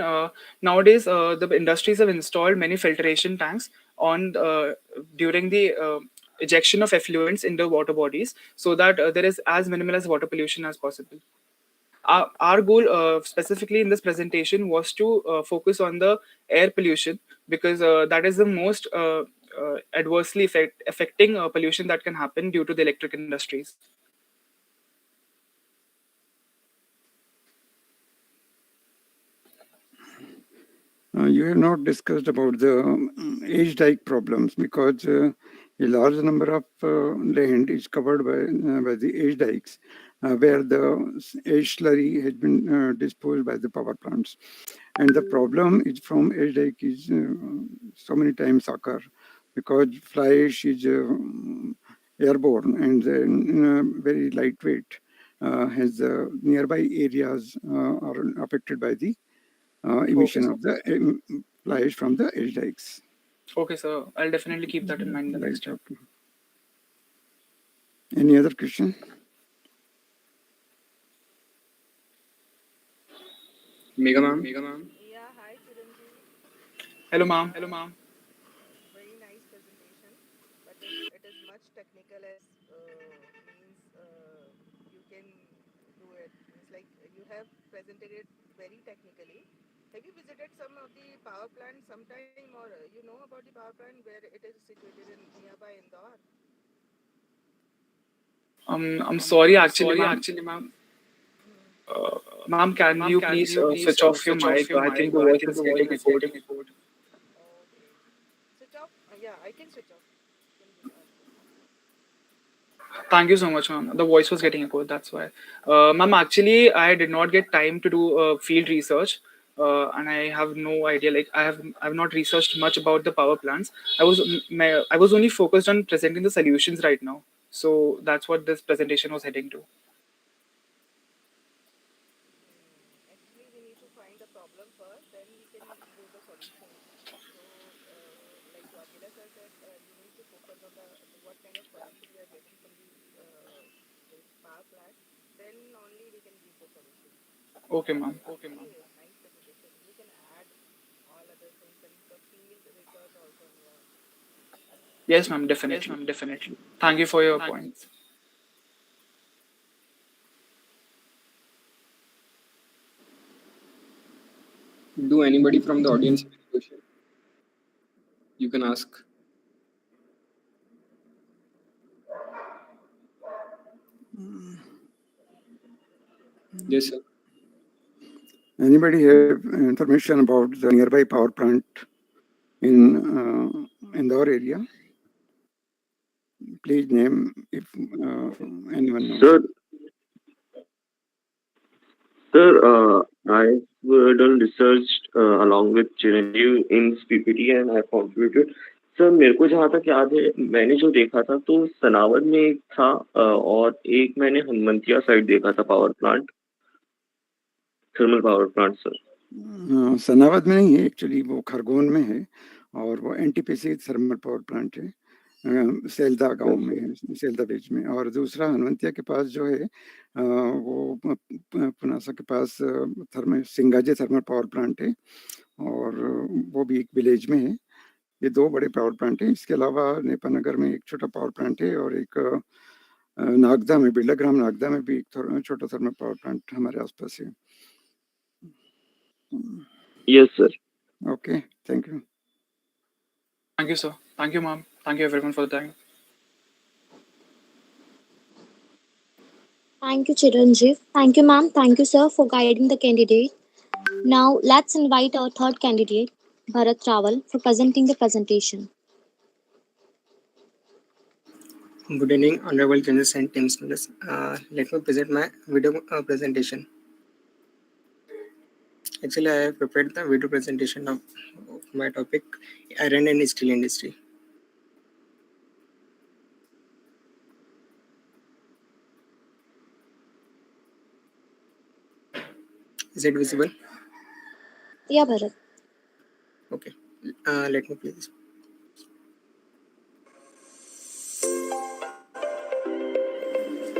Nowadays, the industries have installed many filtration tanks on during the ejection of effluents in the water bodies, so that there is as minimal as water pollution as possible. Our goal, specifically in this presentation, was to focus on the air pollution because that is the most adversely affecting pollution that can happen due to the electric industries.
You have not discussed about the age dike problems because a large number of land is covered by the age dikes where the age slurry has been disposed by the power plants. And the problem is from age dike is so many times occur because fly ash is airborne and very lightweight. Has nearby areas are affected by the
Okay,
emission
sir.
of the fly ash from the edge dikes.
Okay, sir. I'll definitely keep that in mind the
Right.
next time.
Okay. Any other question?
Mega ma'am.
Yeah, hi Chiranjeev.
Hello, ma'am.
Very nice presentation, but it is much technical as means you can do it. Means like you have presented it very technically. Have you visited some of the power plants sometime, or you know about the power plant where it is situated in nearby Indore?
I'm sorry, actually, ma'am.
Hmm.
Ma'am, can you please switch off your mic? I think the voice is getting echoed.
Okay. Switch off. Yeah, I can switch off. You can just ask him.
Thank you so much, ma'am. The voice was getting echoed, that's why. Ma'am, actually, I did not get time to do field research, and I have no idea. Like, I've not researched much about the power plants. I was only focused on presenting the solutions right now. So that's what this presentation was heading to.
Actually, we need to find the problem first, then we can do the solutions. So, like Wakila sir said, you need to focus on the what kind of pollution we are getting from the this power plant. Then only we can give the solution.
Okay,
But
ma'am.
really nice presentation. You can add all other things and the field research also in your.
Yes, ma'am. Definitely. Thank you for your points.
Do anybody from the audience have any question? You can ask. Yes, sir.
Anybody have information about the nearby power plant in our area? Please name if anyone knows.
Sir, I've done research along with Chiranjeev in this PPT and I contributed. Sir मेरे को जहाँ तक याद है मैंने जो देखा था तो सनावर में एक था और एक मैंने हनुमंतिया साइड देखा था power plant thermal power plant sir
Sanawad में नहीं है एक्चुअली वो खरगोन में है और वो एनटीपीसी थर्मल पावर प्लांट है सेल्दा गांव में है सेल्दा बीच में और दूसरा हनुमंतिया के पास जो है वो पुनासा के पास सिंगाजी थर्मल पावर प्लांट है और वो भी एक विलेज में है ये दो बड़े पावर प्लांट हैं इसके अलावा नेपानगर में एक छोटा पावर प्लांट है और एक नागदा में बिरलाग्राम नागदा में भी एक छोटा थर्मल पावर प्लांट हमारे आसपास है
Yes, sir.
Okay, thank you.
Thank you, sir. Thank you, ma'am. Thank you, everyone, for the time.
Thank you, Chiranjeev. Thank you, ma'am. Thank you, sir, for guiding the candidate. Now, let's invite our third candidate, Bharat Rawal, for presenting the presentation.
Good evening, honorable judges and team members. Let me present my video presentation. Actually, I have prepared the video presentation of my topic, iron and steel industry. Is it visible?
Yeah, Bharat.
Okay. Let me please.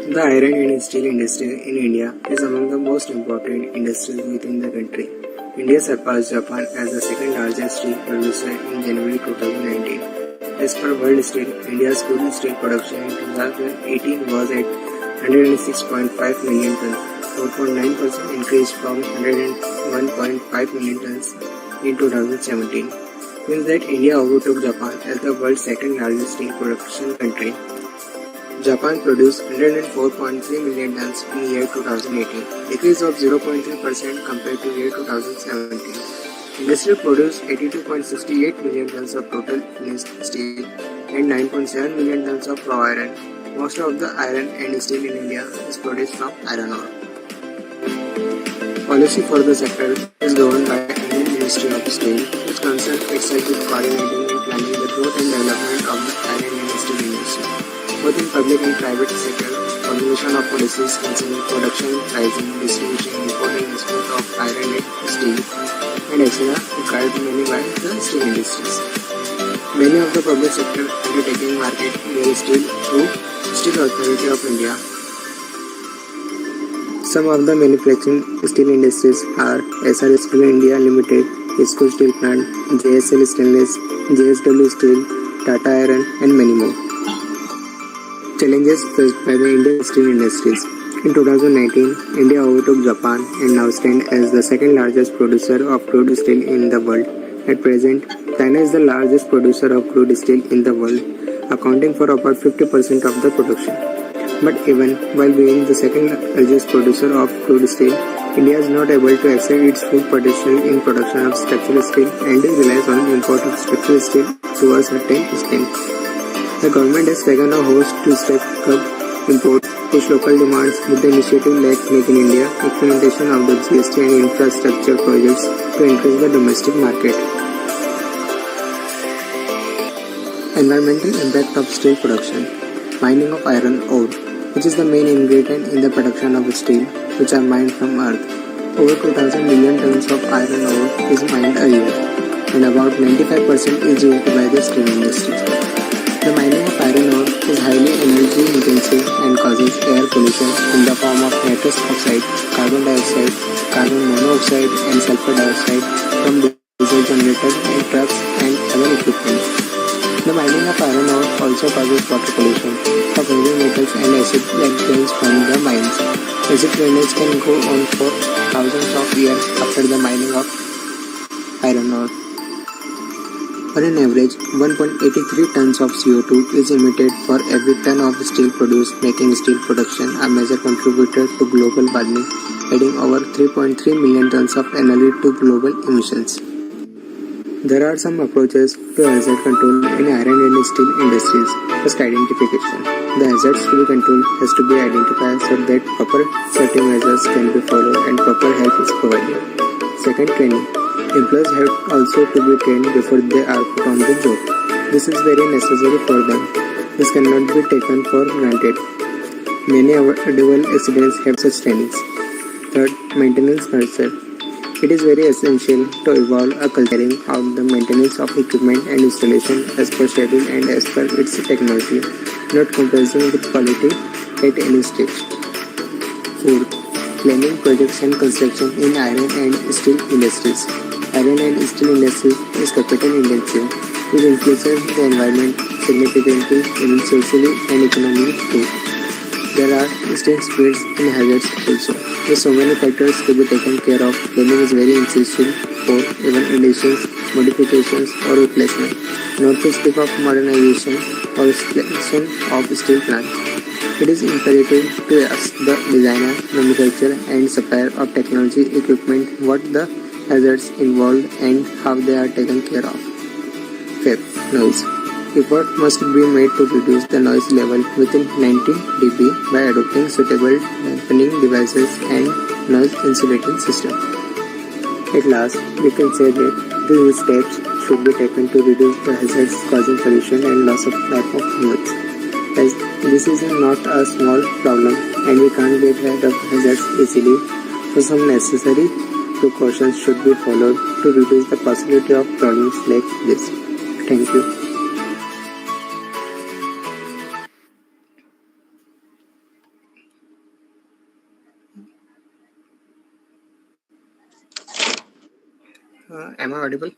The iron and steel industry in India is among the most important industries within the country. India surpassed Japan as the second largest steel producer in January 2019. As per World Steel, India's crude steel production in 2018 was at 106.5 million tons, 4.9% increase from 101.5 million tons in 2017. Means that India overtook Japan as the world's second largest steel production country. Japan produced 104.3 million tons in year 2018, decrease of 0.3% compared to year 2017. Industry produced 82.68 million tons of total finished steel and 9.7 million tons of raw iron. Most of the iron and steel in India is produced from iron ore. Policy for the sector is governed by Indian Ministry of Steel, which concerns itself with coordinating and planning the growth and development of the iron and steel industry. Both in public and private sector, formulation of policies concerning production, pricing, distribution, import and export of iron and steel, and etc. required mainly by the steel industries. Many of the public sector undertaking market their steel through Steel Authority of India. Some of the manufacturing steel industries are SR Steel India Limited, ISCO Steel Plant, JSL Stainless, JSW Steel, Tata Iron, and many more. Challenges faced by the Indian steel industries. In 2019, India overtook Japan and now stands as the second largest producer of crude steel in the world. At present, China is the largest producer of crude steel in the world, accounting for about 50% of the production. But even while being the second largest producer of crude steel, India is not able to exceed its full potential in production of structural steel and relies on import of structural steel to a certain extent. The government has taken a host to step up imports, push local demands with the initiative like Make in India, implementation of the GST and infrastructure projects to increase the domestic market. Environmental impact of steel production. Mining of iron ore, which is the main ingredient in the production of steel, which are mined from earth. Over 2,000 million tons of iron ore is mined a year, and about 95% is used by the steel industry. The mining of iron ore is highly energy intensive and causes air pollution in the form of nitrous oxide, carbon dioxide, carbon monoxide, and sulfur dioxide from diesel generators and trucks and other equipment. The mining of iron ore also causes water pollution of heavy metals and acid that drains from the mines. Acid drainage can go on for thousands of years after the mining of iron ore. On an average, 1.83 tons of CO2 is emitted for every ton of steel produced, making steel production a major contributor to global warming, adding over 3.3 million tons of annually to global emissions. There are some approaches to hazard control in iron and steel industries. First, identification. The hazards to be controlled has to be identified so that proper safety measures can be followed and proper help is provided. Second, training. Employees have also to be trained before they are put on the job. This is very necessary for them. This cannot be taken for granted. Many avoidable accidents have such trainings. Third, maintenance culture. It is very essential to evolve a culture out the maintenance of equipment and installation as per schedule and as per its technology, not compromising with quality at any stage. Fourth, planning, projects and construction in iron and steel industries. Iron and steel industry is capital intensive. It influences the environment significantly, even socially and economically too. There are distinct speeds and hazards also. With so many factors to be taken care of, planning is very essential for even additions, modifications or replacement, not to speak of modernization or expansion of steel plant. It is imperative to ask the designer, manufacturer and supplier of technology equipment what the hazards involved and how they are taken care of. Fifth, noise. effort must be made to reduce the noise level within 90 dB by adopting suitable dampening devices and noise insulating system. At last, we can say that these steps should be taken to reduce the hazards causing pollution and loss of life of humans. As this is not a small problem and we can't get rid of hazards easily, so some necessary precautions should be followed to reduce the possibility of problems like this. Thank you. Am I audible?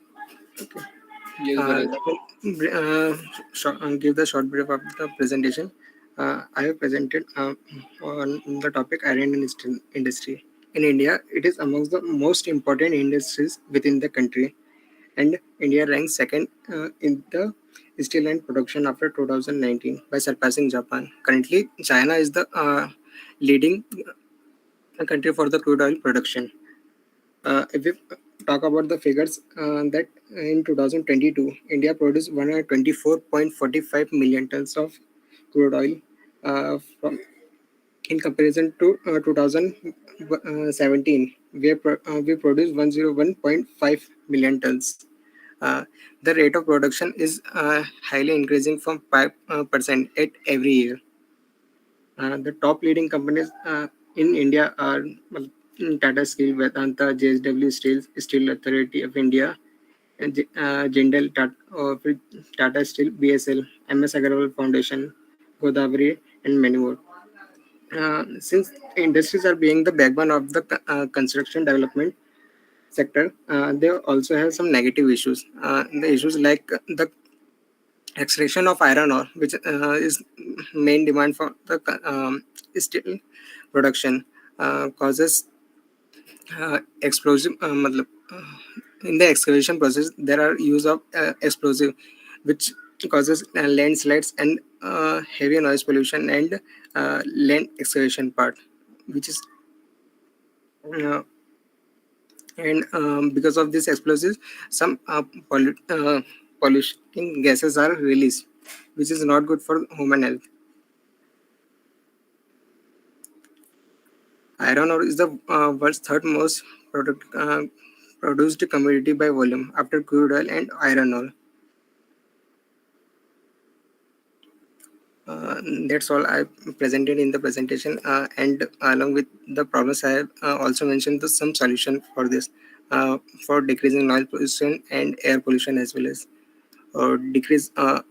Okay.
Yes, Bharat.
Give the short brief of the presentation. I have presented on the topic iron industry. In India, it is amongst the most important industries within the country, and India ranks second in the steel and production after 2019 by surpassing Japan. Currently, China is the leading country for the crude oil production. If we talk about the figures, that in 2022, India produced 124.45 million tons of crude oil, in comparison to 2017, we produced 101.5 million tons. The rate of production is highly increasing from 5% at every year. The top leading companies in India are Tata Steel, Vedanta, JSW Steel, Steel Authority of India, and Jindal, Tata Steel, BSL, MS Agarwal Foundation, Godavari, and many more. Since industries are being the backbone of the construction development sector, they also have some negative issues. The issues like the extraction of iron ore, which is main demand for the steel production, causes explosive. In the excavation process, there are use of explosive, which causes landslides and heavy noise pollution and land excavation part, which is and because of these explosives, some polluting gases are released, which is not good for human health. Iron ore is the world's third most produced commodity by volume after crude oil and iron ore. That's all I presented in the presentation, and along with the problems, I have also mentioned some solution for this, for decreasing noise pollution and air pollution, as well as decrease of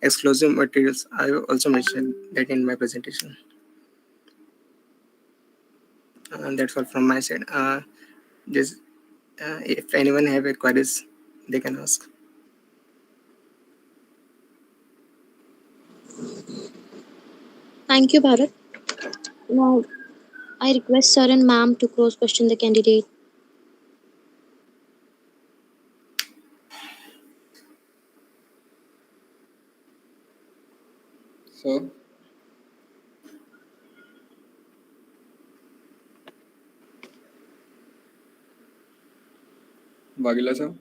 explosive materials. I also mentioned that in my presentation. That's all from my side. Just if anyone have queries, they can ask.
Thank you, Bharat. Now, I request sir and ma'am to cross question the candidate.
So, Vagila sir.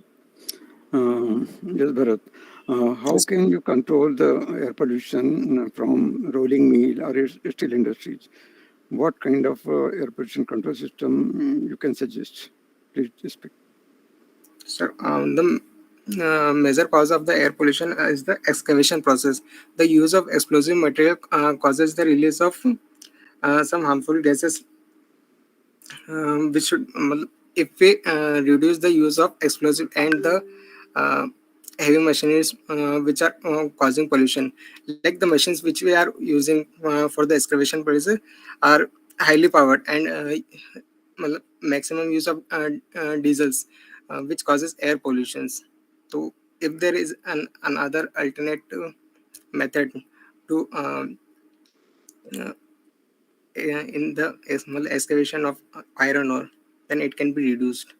Yes, Bharat. How can you control the air pollution from rolling mill or steel industries? What kind of air pollution control system you can suggest? Please speak.
So the major cause of the air pollution is the excavation process. The use of explosive material causes the release of some harmful gases, which should, if we reduce the use of explosive and the heavy machineries which are causing pollution, like the machines which we are using for the excavation process are highly powered and maximum use of diesels, which causes air pollutions. So if there is another alternative method to in the small excavation of iron ore, then it can be reduced.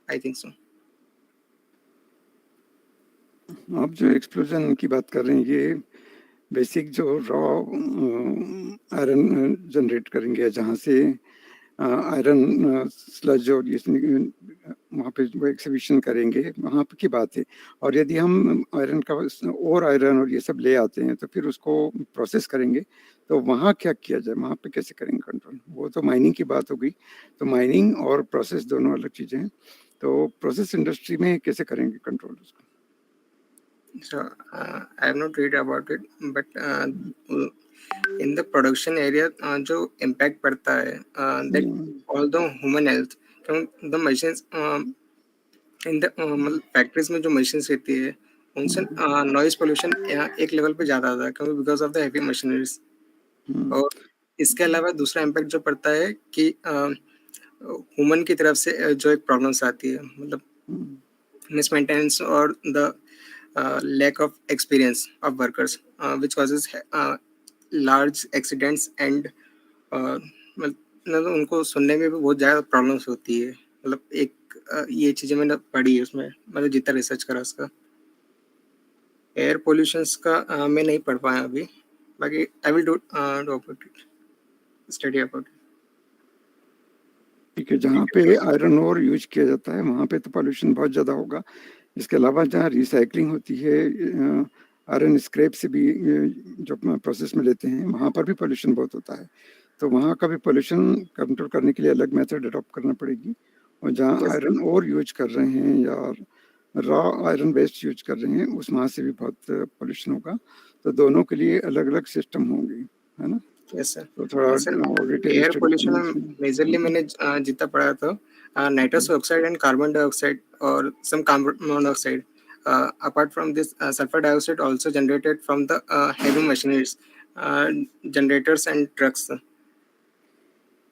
I think so.
आप जो explosion की बात कर रहे हैं, ये basic जो raw iron generate करेंगे, जहाँ से आयरन स्लज और ये वहाँ पे वो एक्सिबिशन करेंगे, वहाँ की बात है। और यदि हम आयरन का और आयरन और ये सब ले आते हैं तो फिर उसको प्रोसेस करेंगे, तो वहाँ क्या किया जाए, वहाँ पे कैसे करेंगे कंट्रोल? वो तो माइनिंग की बात हो गई। तो माइनिंग और प्रोसेस दोनों अलग चीज़ें हैं। तो प्रोसेस इंडस्ट्री में कैसे करेंगे कंट्रोल उसको?
So I have not read about it, but in the production area, जो impact पड़ता है, that although human health, the machines in the factories में जो machines रहती है, उनसे noise pollution एक level पे ज़्यादा आता है, क्योंकि because of the heavy machineries. और इसके अलावा दूसरा impact जो पड़ता है कि ह्यूमन की तरफ से जो एक प्रॉब्लम्स आती है, मतलब मिसमेंटेनेंस और the lack of experience of workers, which causes large accidents and मतलब उनको सुनने में भी बहुत ज़्यादा प्रॉब्लम्स होती है। मतलब एक ये चीज़ें मैंने पढ़ी है उसमें, मतलब जितना रिसर्च करा उसका। एयर पोल्यूशंस का मैं नहीं पढ़ पाया अभी, बाकी I will do about it, study about it.
ठीक है, जहाँ पे आयरन ओर यूज किया जाता है वहाँ पे तो पॉल्यूशन बहुत ज़्यादा होगा। इसके अलावा जहाँ रिसाइकलिंग होती है आयरन स्क्रैप से भी जो प्रोसेस में लेते हैं, वहाँ पर भी पॉल्यूशन बहुत होता है। तो वहाँ का भी पॉल्यूशन कंट्रोल करने के लिए अलग मेथड अडॉप्ट करना पड़ेगी। और जहाँ आयरन ओर यूज कर रहे हैं या रॉ आयरन वेस्ट यूज कर रहे हैं, उस वहाँ से भी बहुत पॉल्यूशन होगा। तो दोनों के लिए अलग अलग सिस्टम होंगे, है ना?
Yes sir.
तो थोड़ा डिटेल
एयर
स्टडी
पोल्यूशन
करना
में
चाहिए।
मेजरली मैंने जितना पढ़ा था, nitrous oxide and carbon dioxide और some carbon monoxide. Apart from this, sulfur dioxide also generated from the heavy machineries, generators and trucks.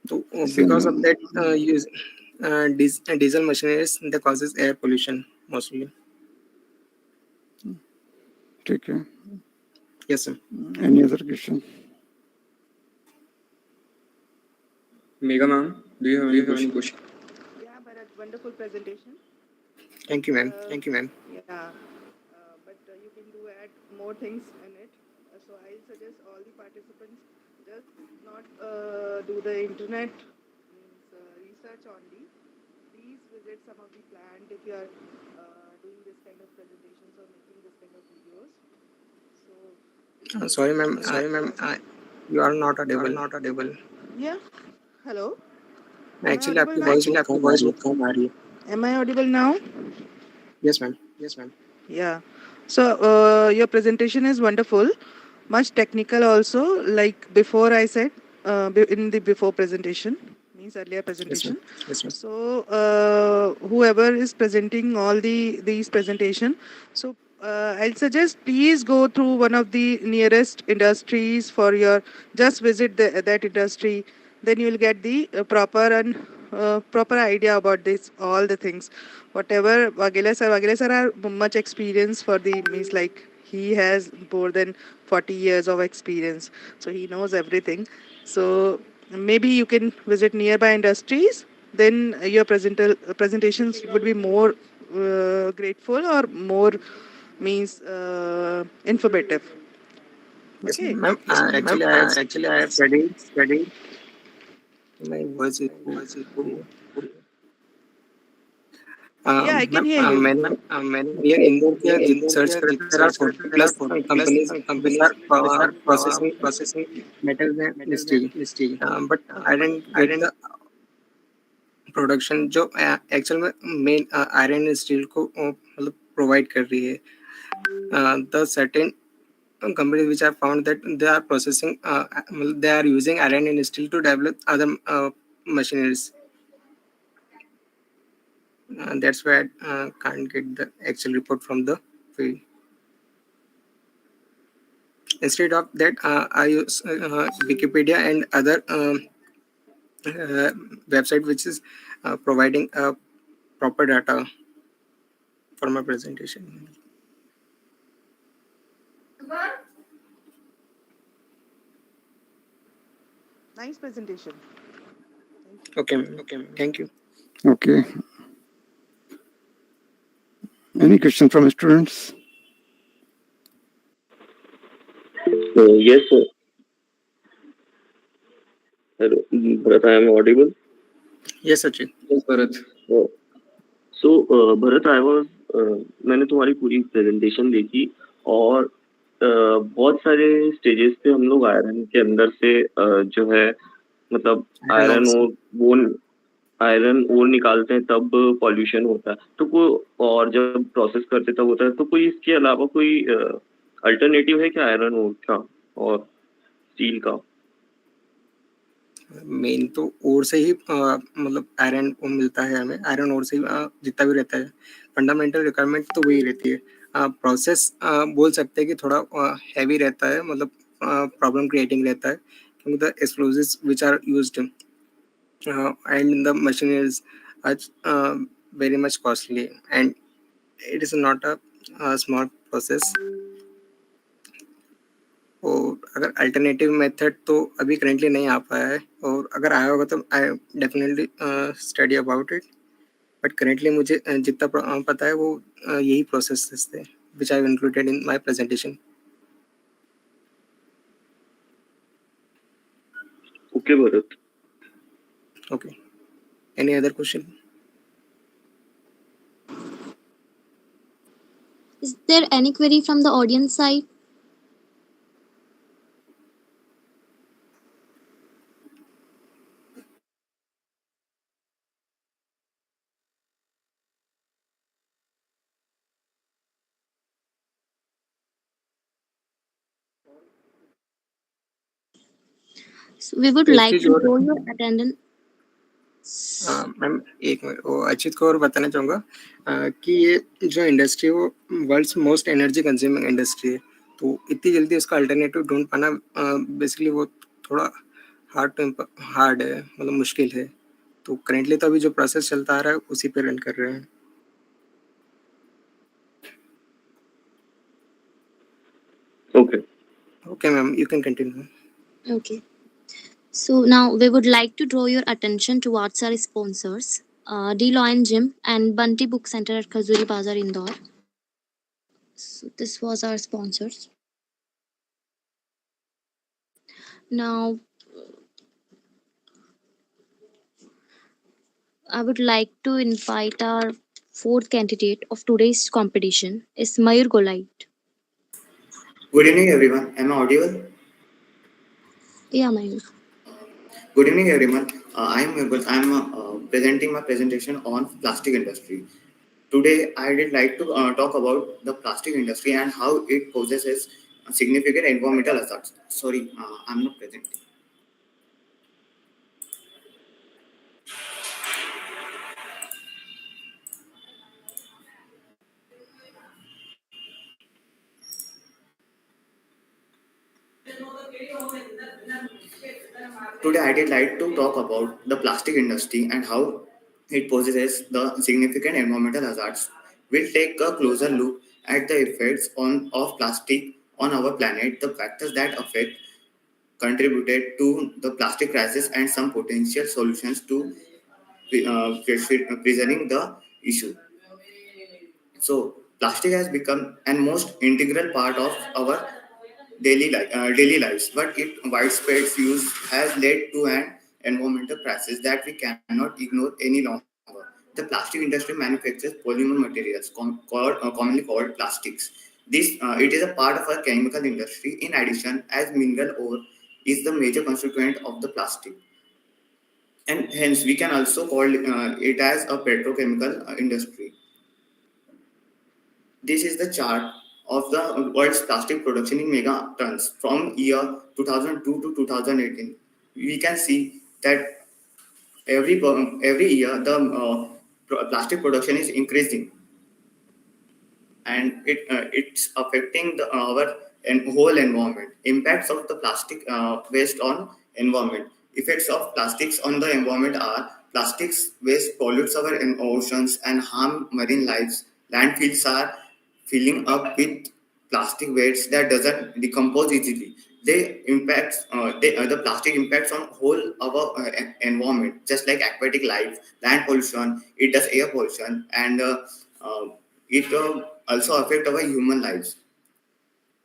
So because of that, use diesel machineries that causes air pollution mostly.
ठीक है।
Yes sir.
Any other question?
Megha ma'am, do you have any question?
Yeah, Bharat, wonderful presentation.
Thank you ma'am. Thank you ma'am.
Yeah, but you can do add more things in it. So I'll suggest all the participants just not do the internet means, research only. Please visit some of the plant if you are doing this kind of presentations or making this kind of videos. So
Sorry ma'am. You are not audible.
yeah, hello.
Actually, आपकी voice बहुत कम आ रही है.
Am I audible now?
Yes ma'am.
Yeah. So your presentation is wonderful, much technical also. Like before I said, in the before presentation means earlier presentation.
Yes ma'am.
So whoever is presenting all these presentation, so I'll suggest please go through one of the nearest industries for your just visit that industry. Then you will get the proper idea about this all the things. Whatever Vagela sir are much experience for the means like he has more than 40 years of experience, so he knows everything. So maybe you can visit nearby industries, then your presentations would be more grateful or more means informative.
Yes
Okay.
ma'am. Actually, I have studied. My voice is poor.
Yeah, I can hear you.
मैंने ये इंदौर के search करा, there are 40+ companies which are processing metals and steel, but I didn't get the production जो actual में main iron and steel को मतलब provide कर रही है. The certain companies which have found that they are processing they are using iron and steel to develop other machineries. That's why I can't get the actual report from the field. Instead of that, I use Wikipedia and other website which is providing proper data for my presentation.
Nice presentation.
Okay. Thank you.
Okay. Any question from students?
Yes, sir. Hello, Bharat, I am audible.
Yes, Sachin.
Yes, Bharat.
So Bharat I was मैंने तुम्हारी पूरी presentation देखी और बहुत सारे stages पे हम लोग आयरन के अंदर से जो है मतलब आयरन और वो आयरन और निकालते हैं तब पॉल्यूशन होता है तो कोई और जब प्रोसेस करते तब होता है तो कोई इसके अलावा कोई अल्टरनेटिव है क्या आयरन और का और स्टील का
मेन तो ओर से ही मतलब आयरन मिलता है हमें, आयरन ओर से ही जितना भी रहता है फंडामेंटल रिक्वायरमेंट तो वही रहती है। प्रोसेस बोल सकते हैं कि थोड़ा हैवी रहता है, मतलब प्रॉब्लम क्रिएटिंग रहता है क्योंकि the explosives which are used and the machineries are very much costly, and it is not a small process. और अगर अल्टरनेटिव मेथड तो अभी करेंटली नहीं आ पाया है, और अगर आया होगा तो I definitely study about it, but currently मुझे जितना पता है वो यही प्रोसेस थे which I included in my presentation.
Okay Bharat.
Okay, any other question?
Is there any query from the audience side? So we would like to draw your attendance.
Ma'am एक minute, वो अचित को और बताना चाहूँगा कि ये जो इंडस्ट्री है वो world's most energy consuming industry है, तो इतनी जल्दी उसका अल्टरनेटिव ढूंढ पाना बेसिकली वो थोड़ा हार्ड है, मतलब मुश्किल है। तो करेंटली तो अभी जो प्रोसेस चलता आ रहा है उसी पे रन कर रहे हैं।
Okay
okay ma'am, you can continue.
Okay. So now we would like to draw your attention towards our sponsors, D Lion Gym and Bunty Book Center at Khazuri Bazar, Indore. So this was our sponsors. Now I would like to invite our fourth candidate of today's competition is Mayur Golite.
Good evening, everyone. Am I audible?
Yeah, Mayur.
Good evening, everyone. I am Mayur. I am presenting my presentation on plastic industry. Today, I would like to talk about the plastic industry and how it possesses significant environmental hazards. Sorry, I'm not presenting. Today, I would like to talk about the plastic industry and how it possesses the significant environmental hazards. We'll take a closer look at the effects of plastic on our planet, the factors that affect contributed to the plastic crisis, and some potential solutions to preserving the issue. So, plastic has become an most integral part of our daily lives, but its widespread use has led to an environmental crisis that we cannot ignore any longer. The plastic industry manufactures polymer materials commonly called plastics. It is a part of our chemical industry. In addition, as mineral ore is the major constituent of the plastic, and hence we can also call it as a petrochemical industry. This is the chart of the world's plastic production in megatons from year 2002 to 2018. We can see that every year the plastic production is increasing, and it's affecting our whole environment. Impacts of the plastic waste on environment. Effects of plastics on the environment are: plastics waste pollutes our oceans and harm marine lives. Landfills are filling up with plastic waste that doesn't decompose easily. The plastic impacts on whole our environment, just like aquatic life, land pollution. It does air pollution, and uh, it also affect our human lives.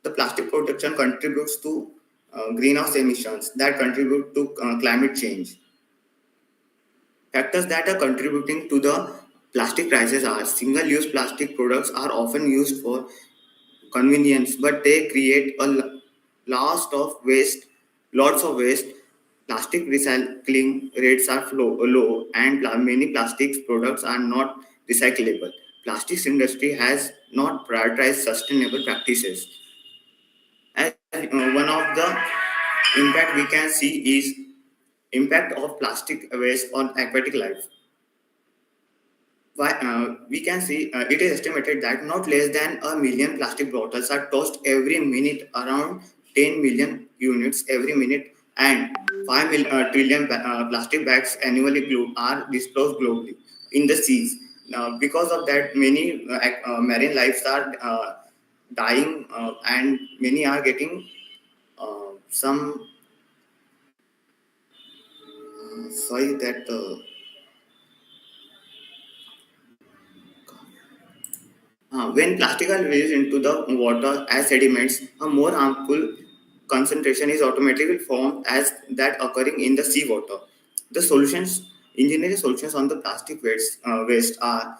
The plastic production contributes to greenhouse emissions that contribute to climate change. Factors that are contributing to the plastic prices are single-use plastic products are often used for convenience, but they create lots of waste. Plastic recycling rates are low, and many plastics products are not recyclable. Plastics industry has not prioritized sustainable practices. As one of the impact we can see is impact of plastic waste on aquatic life. We can see it is estimated that not less than a million plastic bottles are tossed every minute, around 10 million units every minute, and 5 trillion plastic bags annually are disposed globally in the seas. Now, because of that, many marine lives are dying, and many are getting some. Sorry that. When plastic are released into the water as sediments, a more harmful concentration is automatically formed as that occurring in the seawater. The solutions, engineering solutions on the plastic waste are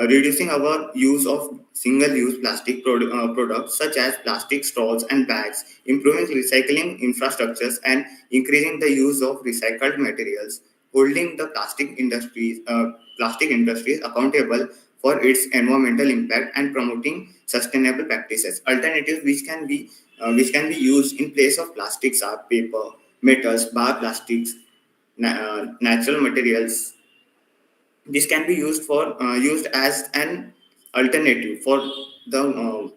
reducing our use of single-use plastic products such as plastic straws and bags, improving recycling infrastructures, and increasing the use of recycled materials, holding the plastic industries accountable for its environmental impact and promoting sustainable practices. Alternatives which can be used in place of plastics are paper, metals, bioplastics, natural materials. This can be used as an alternative for the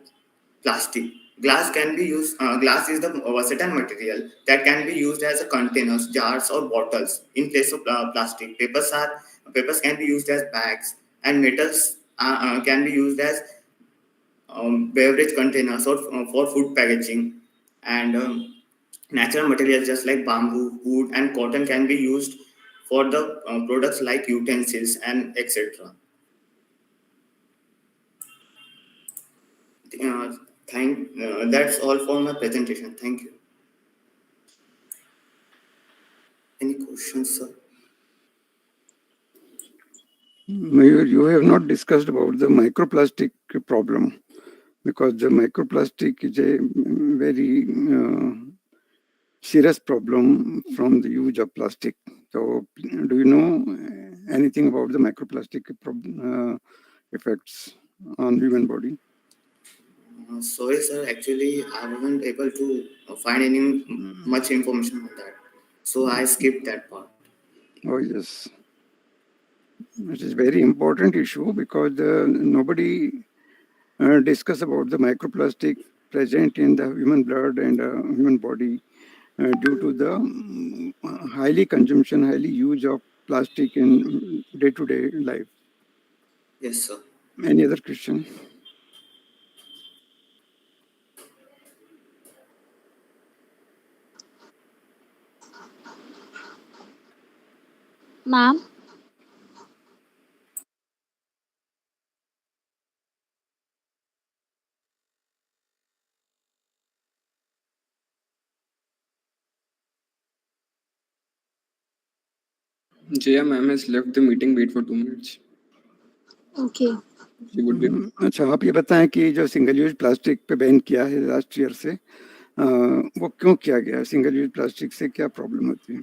plastic. Glass can be used. Glass is the versatile material that can be used as a containers, jars, or bottles in place of plastic. Papers can be used as bags, and metals can be used as beverage containers or for food packaging. And natural materials just like bamboo, wood, and cotton can be used for the products like utensils and etc. Uh, that's all for my presentation. Thank you. Any questions, sir?
Mayur, you have not discussed about the microplastic problem, because the microplastic is a very serious problem from the use of plastic. So, do you know anything about the microplastic effects on human body?
Sorry, sir. Actually, I wasn't able to find any much information on that, so I skipped that part.
Oh yes, it is very important issue because nobody discuss about the microplastic present in the human blood and human body due to the highly use of plastic in day-to-day life.
Yes, sir.
Any other question?
Ma'am,
Jaya ma'am has left the meeting. Wait for 2 minutes.
okay.
She would be.
अच्छा, आप ये बताएं कि जो single use plastic पे ban किया है last year से, वो क्यों किया गया? सिंगल यूज प्लास्टिक से क्या प्रॉब्लम होती है?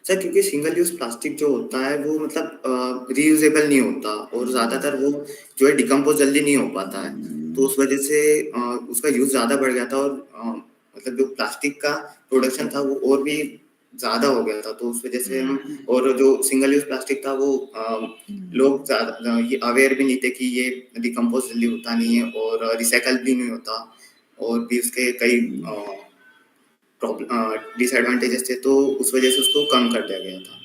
सर, क्योंकि सिंगल यूज प्लास्टिक जो होता है वो मतलब रीयूजेबल नहीं होता, और ज्यादातर वो जो है डिकम्पोज जल्दी नहीं हो पाता है, तो उस वजह से उसका यूज ज्यादा बढ़ गया था, और मतलब जो प्लास्टिक का प्रोडक्शन था वो और भी ज्यादा हो गया था, तो उस वजह से हम, और जो सिंगल यूज प्लास्टिक था वो लोग ज्यादा ये अवेयर भी नहीं थे कि ये डिकम्पोज जल्दी होता नहीं है और रिसाइकल भी नहीं होता, और भी उसके कई डिसएडवांटेजेस थे, तो उस वजह से उसको कम कर दिया गया था।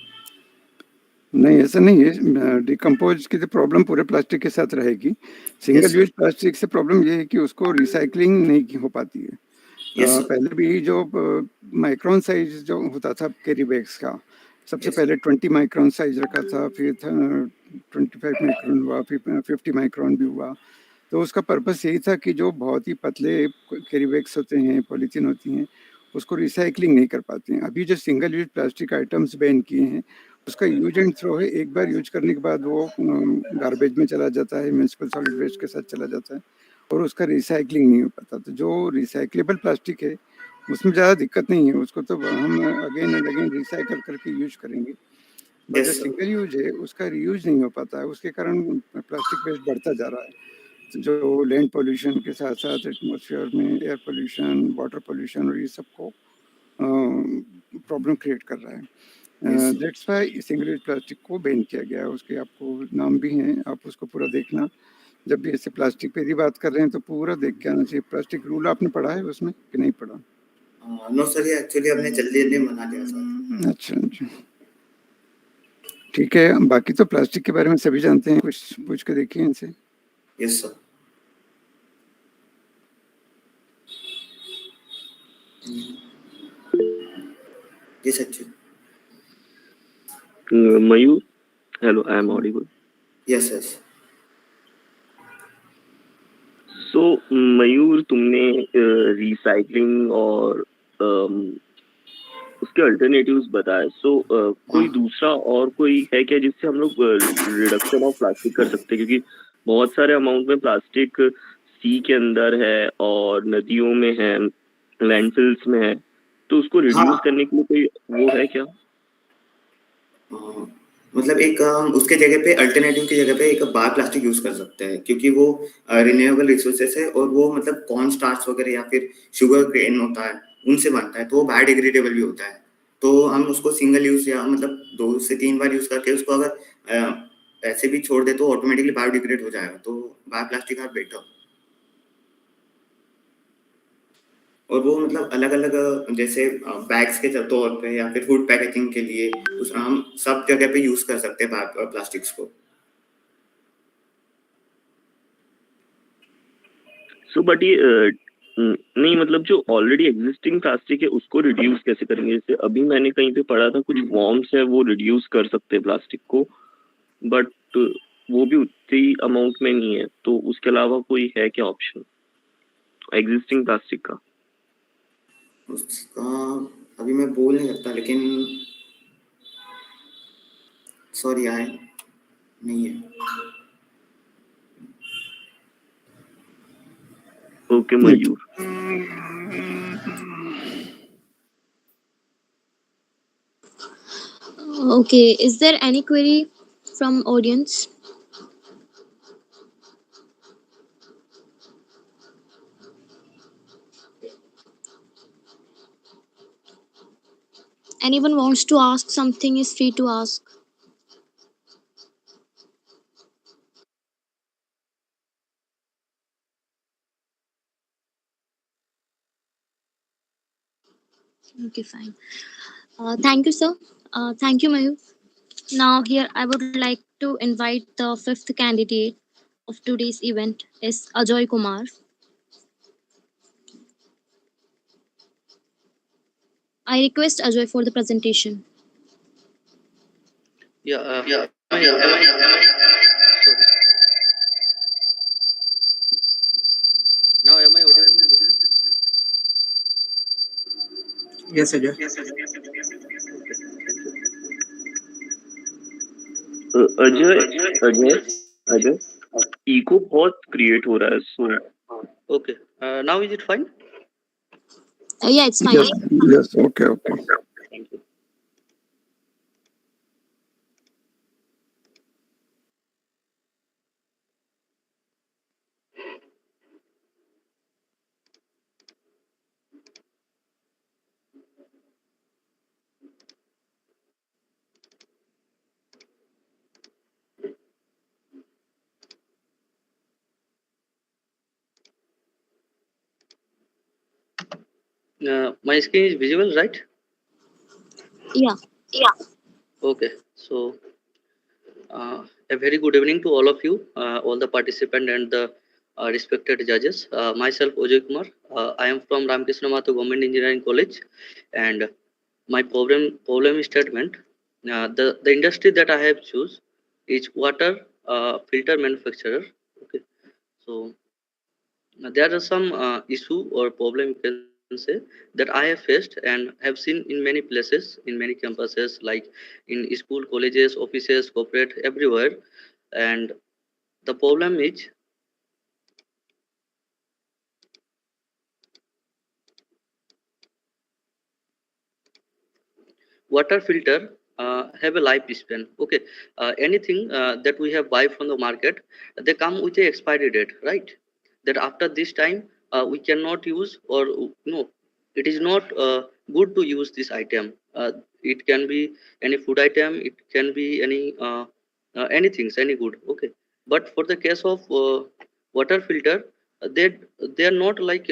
नहीं, ऐसा नहीं है। डिकम्पोज की तो प्रॉब्लम पूरे प्लास्टिक के साथ रहेगी। सिंगल यूज प्लास्टिक से प्रॉब्लम ये है कि उसको रिसाइकलिंग नहीं हो पाती है। पहले भी जो माइक्रोन साइज जो होता था कैरी बैग्स का, सबसे पहले 20 माइक्रोन साइज रखा था, फिर 25 माइक्रोन हुआ, फिर 50 माइक्रोन भी हुआ। तो उसका पर्पस यही था कि जो बहुत ही पतले कैरी बैग्स होते हैं, पॉलीथीन होती हैं, उसको रिसाइकलिंग नहीं कर पाते हैं। अभी जो single use plastic items ban किए हैं उसका यूज एंड थ्रो है, एक बार यूज करने के बाद वो गार्बेज में चला जाता है, म्यूनिसिपल सॉलिड वेस्ट के साथ चला जाता है और उसका रिसाइकलिंग नहीं हो पाता। तो जो रिसाइकलेबल प्लास्टिक है उसमें ज़्यादा दिक्कत नहीं है, उसको तो हम अगेन एंड अगेन रिसाइकल करके यूज करेंगे। बट जो
Yes, sir.
सिंगल यूज है उसका रीयूज नहीं हो पाता है, उसके कारण प्लास्टिक वेस्ट बढ़ता जा रहा है, जो लैंड पोल्यूशन के साथ साथ एटमोसफियर में एयर पोल्यूशन, वाटर पोल्यूशन और ये सबको प्रॉब्लम क्रिएट कर रहा है।
Yes, sir.
That's why single use plastic को बैन किया गया है। उसके आपको नाम भी हैं, आप उसको पूरा देखना। जब भी ऐसे प्लास्टिक पे ही बात कर रहे हैं तो पूरा देख के आना चाहिए। प्लास्टिक रूल आपने पढ़ा है उसमें कि नहीं पढ़ा?
नो सर, ये एक्चुअली हमने जल्दी जल्दी बना लिया सर।
अच्छा अच्छा, ठीक है। बाकी तो प्लास्टिक के बारे में सभी जानते हैं, कुछ पूछ के देखिए इनसे।
Yes sir. Yes, actually.
Mayur, hello, I am audible.
Yes, yes.
So, मयूर, तुमने रिसाइकलिंग और उसके अल्टरनेटिव्स बताए। सो कोई दूसरा और कोई है क्या जिससे हम लोग रिडक्शन ऑफ प्लास्टिक कर सकते हैं? क्योंकि बहुत सारे अमाउंट में प्लास्टिक सी के अंदर है और नदियों में है, लैंडफिल्स में है, तो उसको रिड्यूस करने के लिए कोई वो है क्या?
मतलब एक हम उसके जगह पे अल्टरनेटिव की जगह पे एक बार प्लास्टिक यूज कर सकते हैं, क्योंकि वो रिन्यूएबल रिसोर्सेस है और वो मतलब कॉर्न स्टार्च वगैरह या फिर शुगर केन होता है उनसे बनता है, तो वो बायोडिग्रेडेबल भी होता है। तो हम उसको सिंगल यूज या मतलब 2 से 3 बार यूज करके उसको अगर ऐसे भी छोड़ दे तो ऑटोमेटिकली बायोडिग्रेड हो जाएगा। तो बायो प्लास्टिक आर बेटर। और वो मतलब अलग-अलग जैसे बैग्स के तौर पे या फिर फूड पैकेजिंग के लिए उस हम सब जगह पे यूज कर सकते हैं प्लास्टिक्स को।
सो बट ये नहीं, मतलब जो ऑलरेडी एग्जिस्टिंग प्लास्टिक है उसको रिड्यूस कैसे करेंगे? जैसे अभी मैंने कहीं पे पढ़ा था कुछ फॉर्म्स है वो रिड्यूस कर सकते हैं प्लास्टिक को, बट वो भी उतनी अमाउंट में नहीं है। तो उसके अलावा कोई है क्या ऑप्शन एग्जिस्टिंग प्लास्टिक का?
उसका अभी मैं बोल नहीं सकता, लेकिन सॉरी आए नहीं है।
Okay Mayur.
Okay, is there any query from audience? Anyone wants to ask something is free to ask. Okay, fine. Thank you, sir. Thank you, Mayu. Now, here I would like to invite the fifth candidate of today's event is Ajoy Kumar. I request Ajoy for the presentation.
Yeah, sorry. Now am I audible?
Yes, Ajay.
Ajay Ajay Ajay eco बहुत create हो रहा है। सो
Okay. Now is it fine?
Yeah, it's fine.
Yes, okay.
Thank you. My screen is visible, right?
Yeah.
Okay. So, a very good evening to all of you, all the participants and the respected judges. Myself, Ajay Kumar. I am from Ramkrishna Matha Government Engineering College, and my problem statement. The industry that I have choose is water filter manufacturer. Okay. So there are some issue or problem you can say say that I have faced and have seen in many places, in many campuses, like in school, colleges, offices, corporate, everywhere. And the problem is water filter have a lifespan. Okay, anything that we have buy from the market, they come with a expiry date, right? That after this time we cannot use, or no, it is not good to use this item. It can be any food item, it can be anything, any good. Okay, but for the case of water filter, they they are not like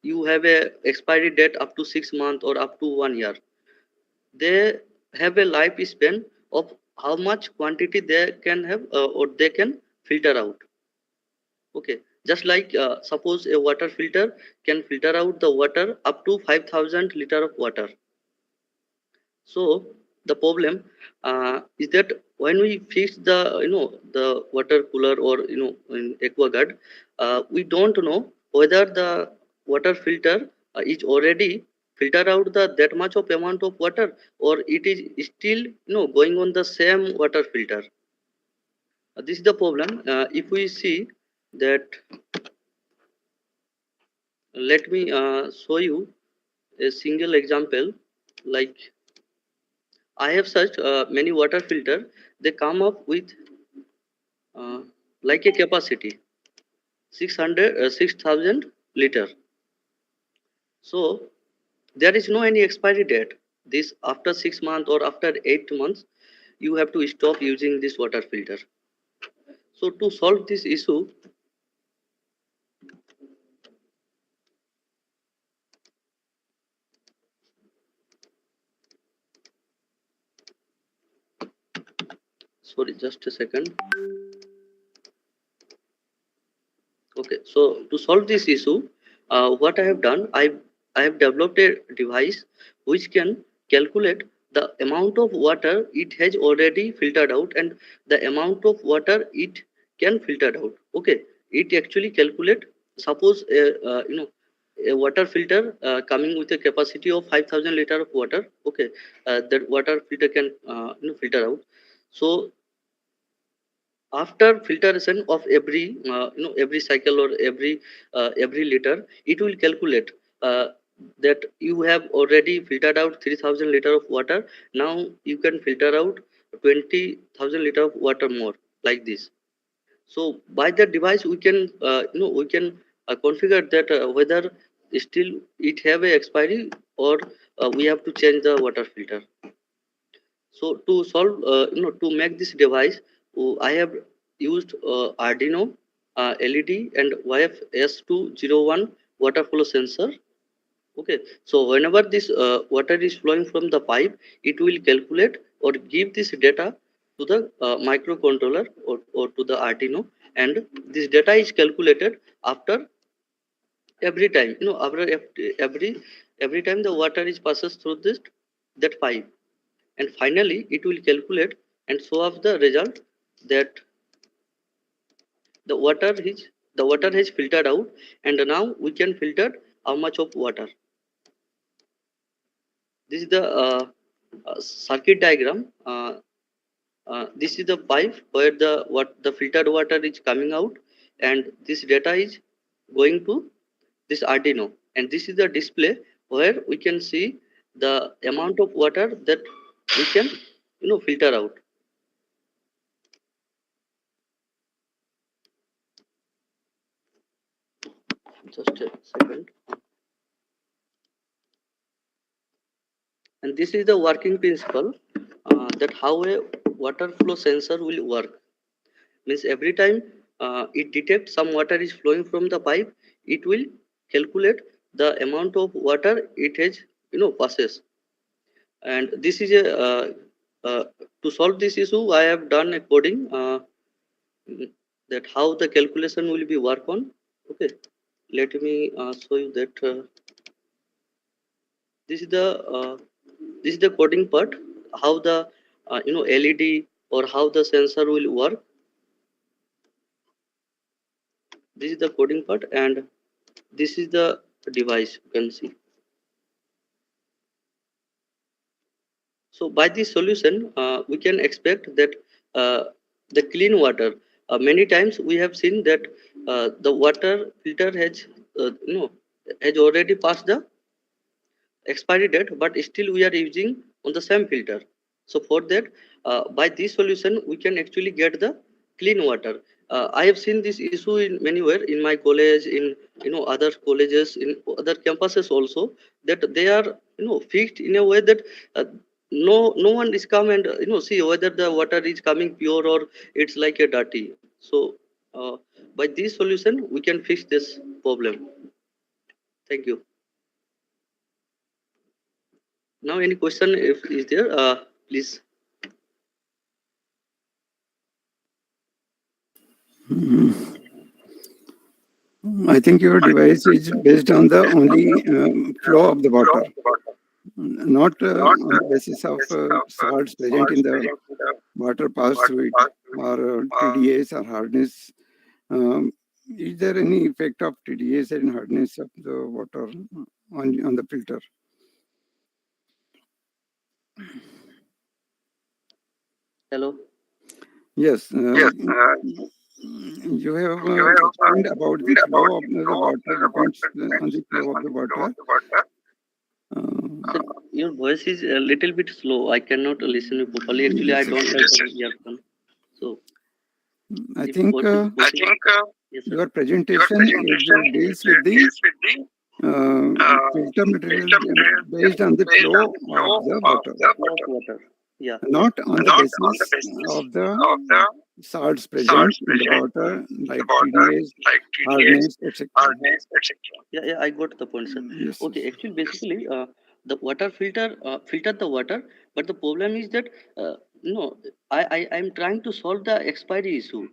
you have a expiry date up to 6 months or up to 1 year. They have a lifespan of how much quantity they can have, or they can filter out. Okay, just like suppose a water filter can filter out the water up to 5,000 liter of water. So the problem is that when we fix the the water cooler, or in aquaguard, we don't know whether the water filter is already filter out the that much of amount of water, or it is still going on the same water filter. This is the problem. If we see that, let me show you a single example. Like I have searched many water filter. They come up with like a capacity 6,000 liter. So there is no any expiry date. This after 6 months or after 8 months, you have to stop using this water filter. So to solve this issue, sorry, just a second. Okay, so to solve this issue, what I have done, I have developed a device which can calculate the amount of water it has already filtered out and the amount of water it can filter out. Okay, it actually calculate. Suppose a water filter coming with a capacity of 5,000 liter of water. Okay, that water filter can filter out. So after filtration of every every cycle, or every liter, it will calculate that you have already filtered out 3,000 liter of water. Now you can filter out 20,000 liter of water more, like this. So by that device we can we can configure that whether still it have a expiry, or we have to change the water filter. So to solve, to make this device, I have used Arduino LED and YFS201 water flow sensor. Okay, so whenever this water is flowing from the pipe, it will calculate or give this data to the microcontroller, or to the Arduino, and this data is calculated after every time. After every time the water is passes through this that pipe, and finally it will calculate and show off the result that the water has filtered out, and now we can filter how much of water. This is the circuit diagram. This is the pipe where the filtered water is coming out, and this data is going to this Arduino, and this is the display where we can see the amount of water that we can filter out. Just a second. And this is the working principle, that how a water flow sensor will work. Means every time it detects some water is flowing from the pipe, it will calculate the amount of water it has passes. And this is a to solve this issue, I have done a coding that how the calculation will be work on. Okay, let me show you that. This is the coding part, how the LED or how the sensor will work. This is the coding part, and this is the device, you can see. So by this solution, we can expect that the clean water. Many times we have seen that the water filter has has already passed the expiry date, but still we are using on the same filter. So for that, by this solution, we can actually get the clean water. I have seen this issue in manywhere in my college, in other colleges, in other campuses also, that they are fixed in a way that no one is come and see whether the water is coming pure or it's like a dirty. So by this solution, we can fix this problem. Thank you. Now, any question if is there, please.
I think your device is based on the only flow of the water, not on the basis of salts present in the water passed through it, or TDS or hardness. Is there any effect of TDS and hardness of the water on the filter?
Hello.
Yes. You have explained about the flow of the water, depends on the flow of the water.
Sir, your voice is a little bit slow. I cannot listen you properly. Actually, I don't have the earphone. So,
I think
yes,
your presentation deals with the filter material based on the flow of the water.
Yeah.
Not on the basis of the salts present in the water, like TDS, hardness, etc.
Yeah, I got the point, sir.
Yes,
Okay,
yes.
actually, basically, the water filter the water, but the problem is that I'm trying to solve the expiry issue.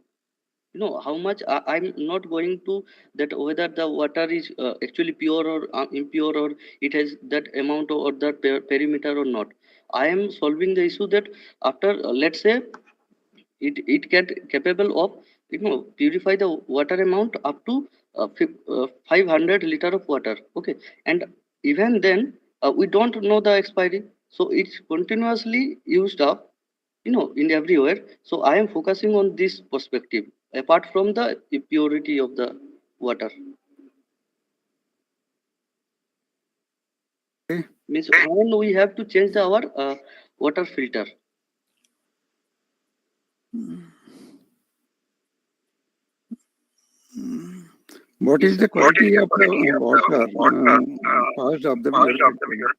How much I'm not going to that whether the water is actually pure or impure, or it has that amount or that perimeter or not. I am solving the issue that after let's say it get capable of purify the water amount up to 500 liter of water. Okay, and even then we don't know the expiry, so it's continuously used up in everywhere. So I am focusing on this perspective apart from the purity of the water.
Okay.
Means when we have to change our water filter.
What is the quality of the water passed of the your filter?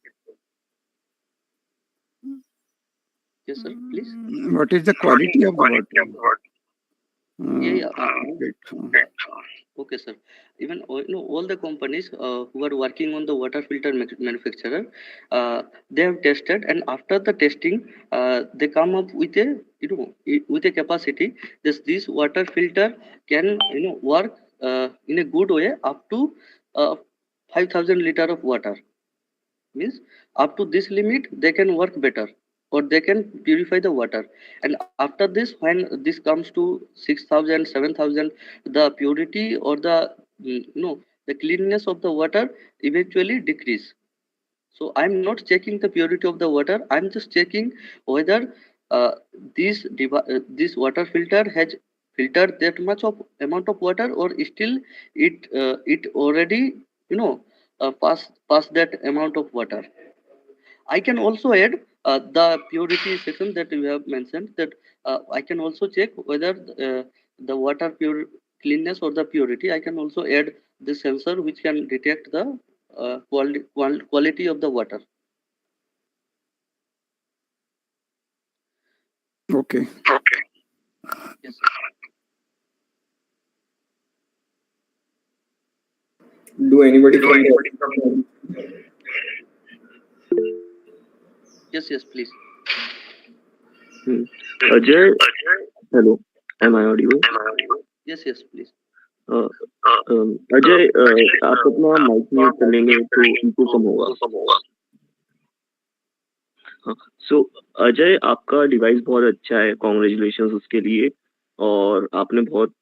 Yes, sir, please.
What is the quality of the water?
Okay, sir. Even all the companies who are working on the water filter manufacturer, they have tested, and after the testing, they come up with a with a capacity. This water filter can work in a good way up to 5,000 liter of water. Means up to this limit they can work better, or they can purify the water, and after this when this comes to 6,000 7,000, the purity or the the cleanness of the water eventually decrease. So I'm not checking the purity of the water, I'm just checking whether uh, this water filter has filtered that much of amount of water, or still it already pass that amount of water. I can also add the purity section that you have mentioned, that I can also check whether the water pure cleanness or the purity. I can also add the sensor which can detect the quality of the water.
Okay.
Yes, sir.
Do anybody from the
Yes, please.
Ajay, hello, am I audible?
Yes, please.
Ajay आप अपना mic mute कर लेंगे तो इनको कम होगा. सो अजय, आपका device बहुत अच्छा है, कॉन्ग्रेचुलेशंस उसके लिए, और आपने बहुत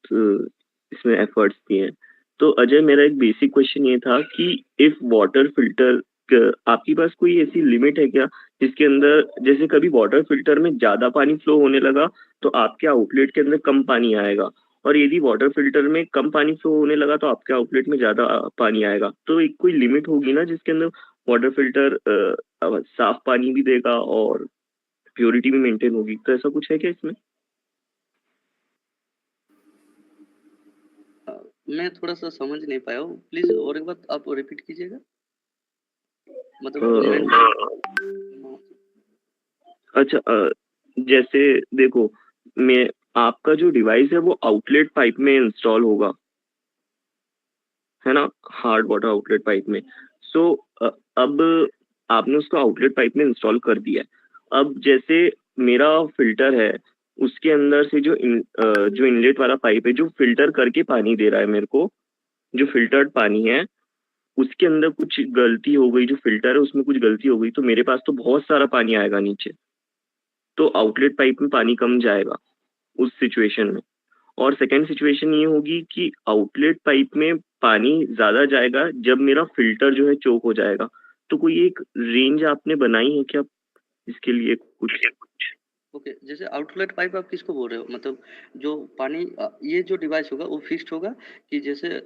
इसमें एफर्ट्स दिए हैं. तो अजय, मेरा एक बेसिक क्वेश्चन ये था कि इफ वाटर फिल्टर आपके पास कोई ऐसी लिमिट है क्या जिसके अंदर, जैसे कभी वाटर फिल्टर में ज्यादा पानी फ्लो होने लगा तो आपके आउटलेट के अंदर कम पानी आएगा, और यदि वाटर फिल्टर में कम पानी फ्लो होने लगा तो आपके आउटलेट में ज्यादा पानी आएगा, तो एक कोई लिमिट होगी ना जिसके अंदर वाटर फिल्टर साफ पानी भी देगा और प्योरिटी भी मेंटेन होगी, तो ऐसा कुछ है क्या इसमें?
मैं थोड़ा सा समझ नहीं पाया हूँ, प्लीज और एक बार आप रिपीट कीजिएगा। मतलब
अच्छा, जैसे देखो, मैं आपका जो डिवाइस है वो आउटलेट पाइप में इंस्टॉल होगा, है ना, हार्ड वाटर आउटलेट पाइप में। सो अब आपने उसको आउटलेट पाइप में इंस्टॉल कर दिया है। अब जैसे मेरा फिल्टर है, उसके अंदर से जो इनलेट वाला पाइप है जो फिल्टर करके पानी दे रहा है मेरे को, जो फिल्टर्ड पानी है, उसके अंदर कुछ गलती हो गई, जो फिल्टर है उसमें कुछ गलती हो गई, तो मेरे पास तो बहुत सारा पानी आएगा नीचे, तो आउटलेट पाइप में पानी कम जाएगा उस सिचुएशन में। और सेकंड सिचुएशन ये होगी कि आउटलेट पाइप में पानी ज्यादा जाएगा जब मेरा फिल्टर जो है चोक हो जाएगा। तो कोई एक रेंज आपने बनाई है क्या इसके लिए कुछ?
ओके, जैसे आउटलेट पाइप आप किसको बोल रहे हो? मतलब जो पानी ये जो डिवाइस होगा वो फिक्स्ड होगा कि जैसे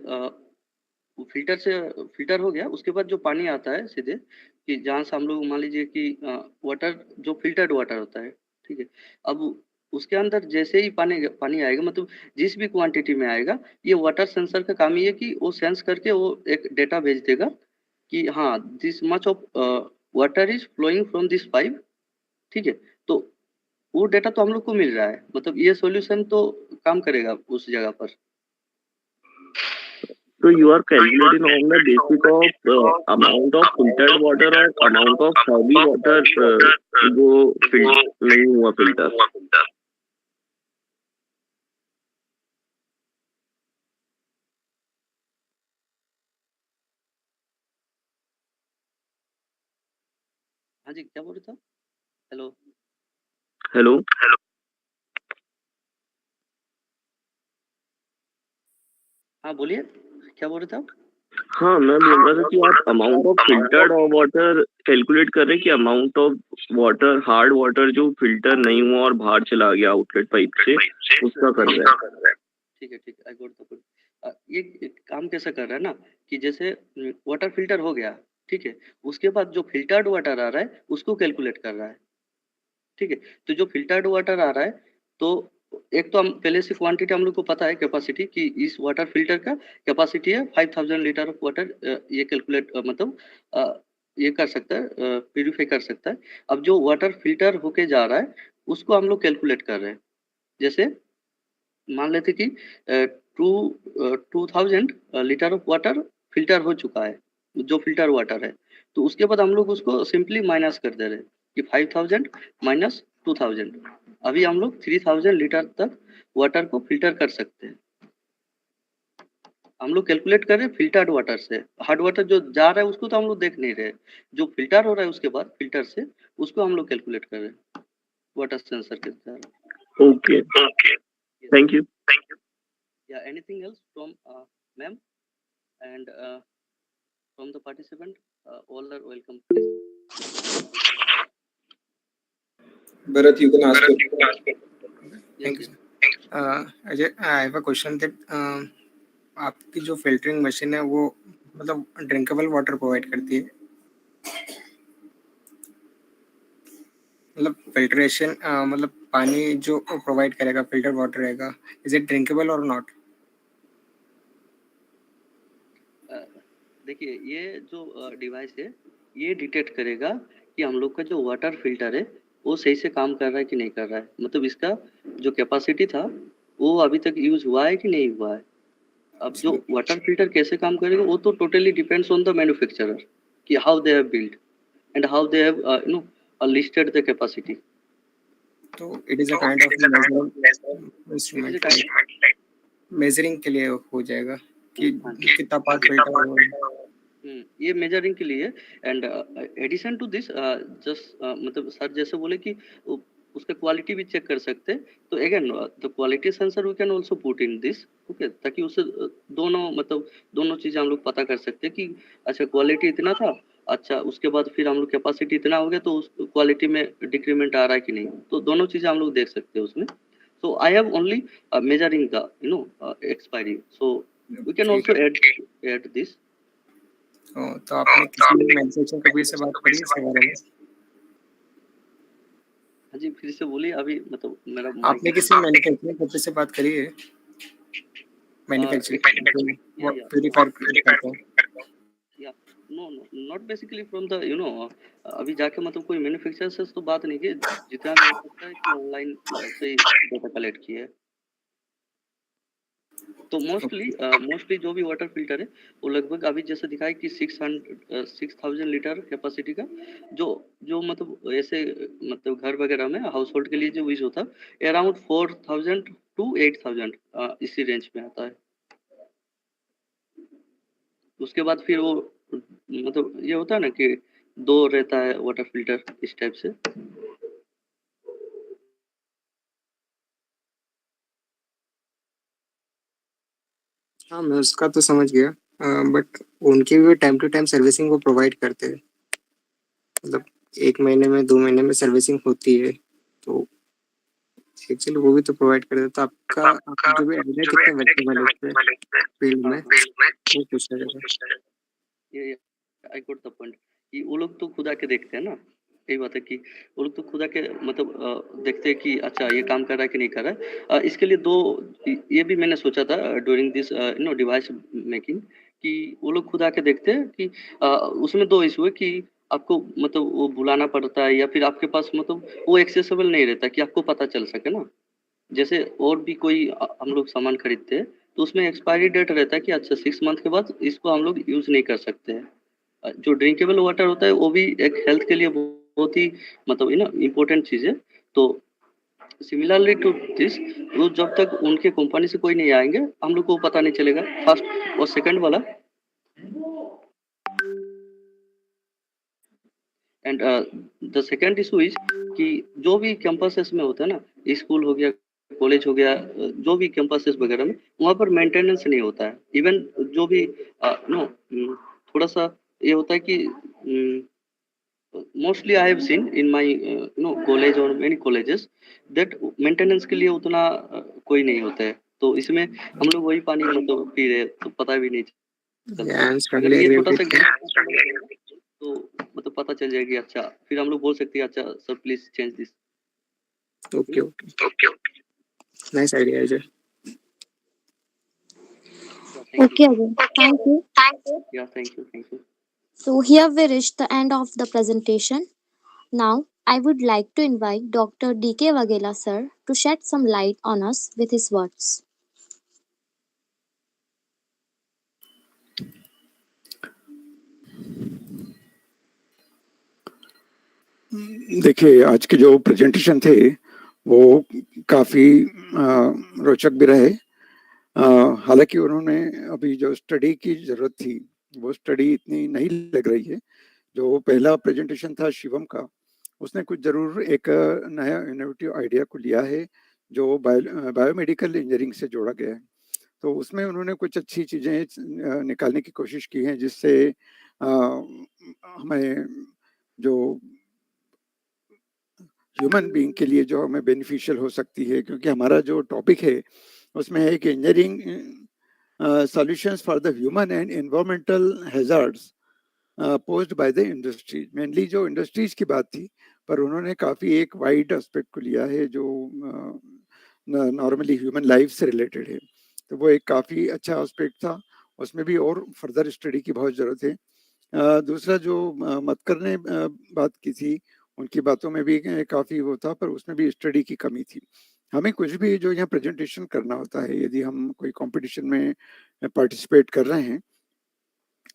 फिल्टर से फिल्टर हो गया, उसके बाद जो पानी आता है सीधे, कि जहाँ से हम लोग मान लीजिए कि वाटर जो फिल्टर्ड वाटर होता है, ठीक है, अब उसके अंदर जैसे ही पानी पानी आएगा, मतलब जिस भी क्वांटिटी में आएगा, ये वाटर सेंसर का काम ये है कि वो सेंस करके वो एक डेटा भेज देगा कि हाँ this much of water is flowing from this pipe, ठीक है। तो वो डेटा तो हम लोग को मिल रहा है, मतलब ये सॉल्यूशन तो काम करेगा उस जगह पर।
So you are calculating on the basis of amount of filtered water और amount of heavy water जो नहीं हुआ फिल्टर।
हाँ जी, क्या बोल रहे थे? हेलो
हेलो,
हाँ बोलिए, क्या बोल रहे थे आप?
हाँ मैं बोल रहा था कि आप amount of filtered water calculate कर रहे हैं कि amount of water, hard water जो फिल्टर नहीं हुआ और बाहर चला गया आउटलेट पाइप से, उसका कर रहे हैं।
ठीक है, आई गॉट द पॉइंट। ये काम कैसा कर रहा है ना, कि जैसे वाटर फिल्टर हो गया, ठीक है, उसके बाद जो फिल्टर्ड वाटर आ रहा है उसको कैलकुलेट कर रहा है, ठीक है। तो जो फिल्टर्ड वाटर आ रहा है, तो एक तो हम पहले से क्वांटिटी हम लोग को पता है, कैपेसिटी, कि इस वाटर फिल्टर का कैपेसिटी है 5000 लीटर ऑफ वाटर, ये कैलकुलेट मतलब ये कर सकता है, प्यूरिफाई कर सकता है। अब जो वाटर फिल्टर होके जा रहा है उसको हम लोग कैलकुलेट कर रहे हैं। जैसे मान लेते कि 2000 लीटर ऑफ वाटर फिल्टर हो चुका है, जो फिल्टर वाटर है, तो उसके बाद हम लोग उसको सिंपली माइनस कर दे रहे हैं कि 5000 माइनस 2000, अभी हम लोग 3000 लीटर तक वाटर को फिल्टर कर सकते हैं। हम लोग कैलकुलेट कर रहे हैं फिल्टर्ड वाटर से, हार्ड वाटर जो जा रहा है उसको तो हम लोग देख नहीं रहे, जो फिल्टर हो रहा है उसके बाद फिल्टर से, उसको हम लोग कैलकुलेट कर रहे हैं वाटर सेंसर के द्वारा।
Okay, thank you.
Yeah, anything else from ma'am and from the participant? All are welcome, please.
Bharat, you can ask it.
Thank you. Ajay, I have a question that आपकी जो filtering machine है वो मतलब drinkable water provide करती है, मतलब filtration, मतलब पानी जो प्रोवाइड करेगा फिल्टर वाटर रहेगा, इज इट ड्रिंकेबल और नॉट?
देखिए, ये जो डिवाइस है ये डिटेक्ट करेगा कि हम लोग का जो वाटर फिल्टर है वो सही से काम कर रहा है कि नहीं कर रहा है, मतलब इसका जो कैपेसिटी था वो अभी तक यूज हुआ है कि नहीं हुआ है। अब जो वाटर फिल्टर कैसे काम करेगा वो तो totally depends on the manufacturer, कि how they have build and how they have you know listed the capacity.
तो it is a kind of instrument, measuring के लिए हो जाएगा कि कितना पार्ट फिल्टर हुआ।
ये मेजरिंग के लिए, and addition to this just मतलब सर जैसे बोले कि उसका क्वालिटी भी चेक कर सकते हैं, तो again the quality sensor we can also put in this, okay, ताकि उससे दोनों मतलब दोनों चीजें हम लोग पता कर सकते हैं कि अच्छा क्वालिटी इतना था अच्छा उसके बाद फिर हम लोग कैपेसिटी इतना हो गया तो उस क्वालिटी में डिक्रीमेंट आ रहा है कि नहीं, तो दोनों चीजें हम लोग देख सकते हैं उसमें. So I have only measuring the expiry. So we can
ठीक
also
है.
add this.
तो आपने किसी मैन्युफैक्चरिंग कंपनी से बात करी इसके बारे में?
हाँ जी फिर से बोलिए, अभी मतलब मेरा
आपने किसी मैन्युफैक्चरिंग कंपनी से बात करी है? मैन्युफैक्चरिंग प्यूरिफायर
या no not basically from the अभी जाके मतलब कोई मैन्युफैक्चरर से तो बात नहीं की, जितना भी हो सकता है कि ऑनलाइन से ही डेटा कलेक्ट किया है. तो मोस्टली जो भी वाटर फिल्टर है वो लगभग अभी जैसे दिखाया कि 6000 लीटर कैपेसिटी का जो जो मतलब ऐसे मतलब घर वगैरह में हाउस होल्ड के लिए जो यूज होता है अराउंड 4000 to 8000 इसी रेंज में आता है. उसके बाद फिर वो मतलब ये होता है ना कि दो रहता है वाटर फिल्टर इस टाइप से.
हाँ मैं उसका तो समझ गया, बट उनकी भी टाइम टू टाइम सर्विसिंग वो प्रोवाइड करते हैं, मतलब 1 महीने में 2 महीने में सर्विसिंग होती है, तो एक्चुअली वो भी तो प्रोवाइड करते हैं. तो आपका जो भी आइडिया कितना वेल्यूएबल है फील्ड में वो पूछना चाहता.
ये आई गॉट द पॉइंट कि वो लोग तो खुद आके देखते हैं ना. यही बात है कि वो लोग तो खुद आके मतलब देखते हैं कि अच्छा ये काम कर रहा है कि नहीं कर रहा है. इसके लिए दो ये भी मैंने सोचा था ड्यूरिंग दिस डिवाइस मेकिंग कि वो लोग खुद आके देखते हैं कि उसमें दो इशू है कि आपको मतलब वो बुलाना पड़ता है या फिर आपके पास मतलब वो एक्सेसिबल नहीं रहता कि आपको पता चल सके ना. जैसे और भी कोई हम लोग सामान खरीदते हैं तो उसमें एक्सपायरी डेट रहता है कि अच्छा 6 मंथ के बाद इसको हम लोग यूज नहीं कर सकते हैं. जो ड्रिंकेबल वाटर होता है वो भी एक हेल्थ के लिए बहुत ही मतलब इम्पोर्टेंट चीज है. तो सिमिलरली टू दिस वो जब तक उनके कंपनी से कोई नहीं आएंगे हम लोग को पता नहीं चलेगा. फर्स्ट और सेकंड वाला and the second issue is कि जो भी कैंपसेस में होता है ना, स्कूल हो गया कॉलेज हो गया जो भी कैंपसेस वगैरह में वहाँ पर मेंटेनेंस नहीं होता है. इवन जो भी थोड़ा सा ये होता है कि mostly I have seen in my college और मेनी कॉलेजेस दैट मेंटेनेंस के लिए उतना कोई नहीं होता है. तो इसमें हम लोग वही पानी मतलब पी रहे तो पता भी नहीं चलता. अगर ये छोटा सा तो मतलब पता चल जाएगी. अच्छा फिर हम लोग बोल सकते हैं अच्छा sir please change this.
Okay nice idea है.
Okay, Ajay. Thank you.
या thank you.
So here we reached the end of the presentation. Now I would like to invite Dr. D.K. Waghela sir to shed some light on us with his words.
देखिए आज के जो presentation थे वो काफी रोचक भी रहे. हालांकि उन्होंने अभी जो स्टडी की जरूरत थी वो स्टडी इतनी नहीं लग रही है. जो पहला प्रेजेंटेशन था शिवम का उसने कुछ जरूर एक नया इनोवेटिव आइडिया को लिया है जो बायोमेडिकल इंजीनियरिंग से जोड़ा गया है. तो उसमें उन्होंने कुछ अच्छी चीजें निकालने की कोशिश की हैं जिससे हमें जो ह्यूमन बीइंग के लिए जो हमें बेनिफिशियल हो सकती है, क्योंकि हमारा जो टॉपिक है उसमें है कि engineering solutions for the human and environmental hazards posed by the industries. Mainly जो इंडस्ट्रीज की बात थी पर उन्होंने काफी एक वाइड एस्पेक्ट को लिया है जो नॉर्मली ह्यूमन लाइफ से रिलेटेड है. तो वो एक काफी अच्छा एस्पेक्ट था. उसमें भी और फर्दर स्टडी की बहुत जरूरत है. दूसरा जो मतकर ने बात की थी उनकी बातों में भी काफी वो था पर उसमें भी स्टडी की कमी थी. हमें कुछ भी जो यहाँ प्रेजेंटेशन करना होता है यदि हम कोई कंपटीशन में पार्टिसिपेट कर रहे हैं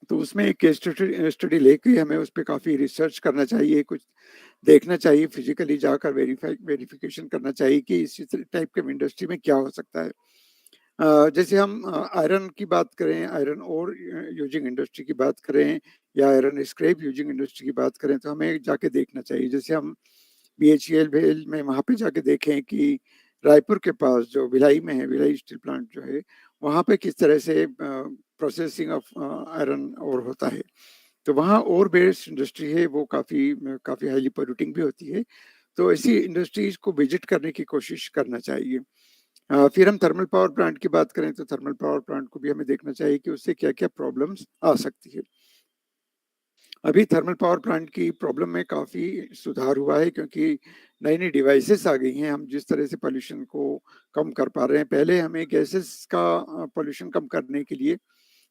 तो उसमें एक केस स्टडी लेके हमें उस पर काफी रिसर्च करना चाहिए, कुछ देखना चाहिए, फिजिकली जाकर वेरिफिकेशन करना चाहिए कि इसी टाइप के इंडस्ट्री में क्या हो सकता है. जैसे हम आयरन की बात करें, आयरन और यूजिंग इंडस्ट्री की बात करें या आयरन स्क्रैप यूजिंग इंडस्ट्री की बात करें तो हमें जाके देखना चाहिए. जैसे हम BHEL भेल में वहाँ पे जाके देखें कि रायपुर के पास जो भिलाई में है, भिलाई स्टील प्लांट जो है वहाँ पे किस तरह से प्रोसेसिंग ऑफ आयरन और होता है. तो वहाँ और बेस्ड इंडस्ट्री है, वो काफ़ी हाईली पोल्यूटिंग भी होती है। तो ऐसी इंडस्ट्रीज को विजिट करने की कोशिश करना चाहिए। फिर हम थर्मल पावर प्लांट की बात करें तो थर्मल पावर प्लांट को भी हमें देखना चाहिए कि उससे क्या क्या प्रॉब्लम्स आ सकती है। अभी थर्मल पावर प्लांट की प्रॉब्लम में काफ़ी सुधार हुआ है, क्योंकि नई नई डिवाइसेस आ गई हैं। हम जिस तरह से पोल्यूशन को कम कर पा रहे हैं, पहले हमें गैसेस का पोल्यूशन कम करने के लिए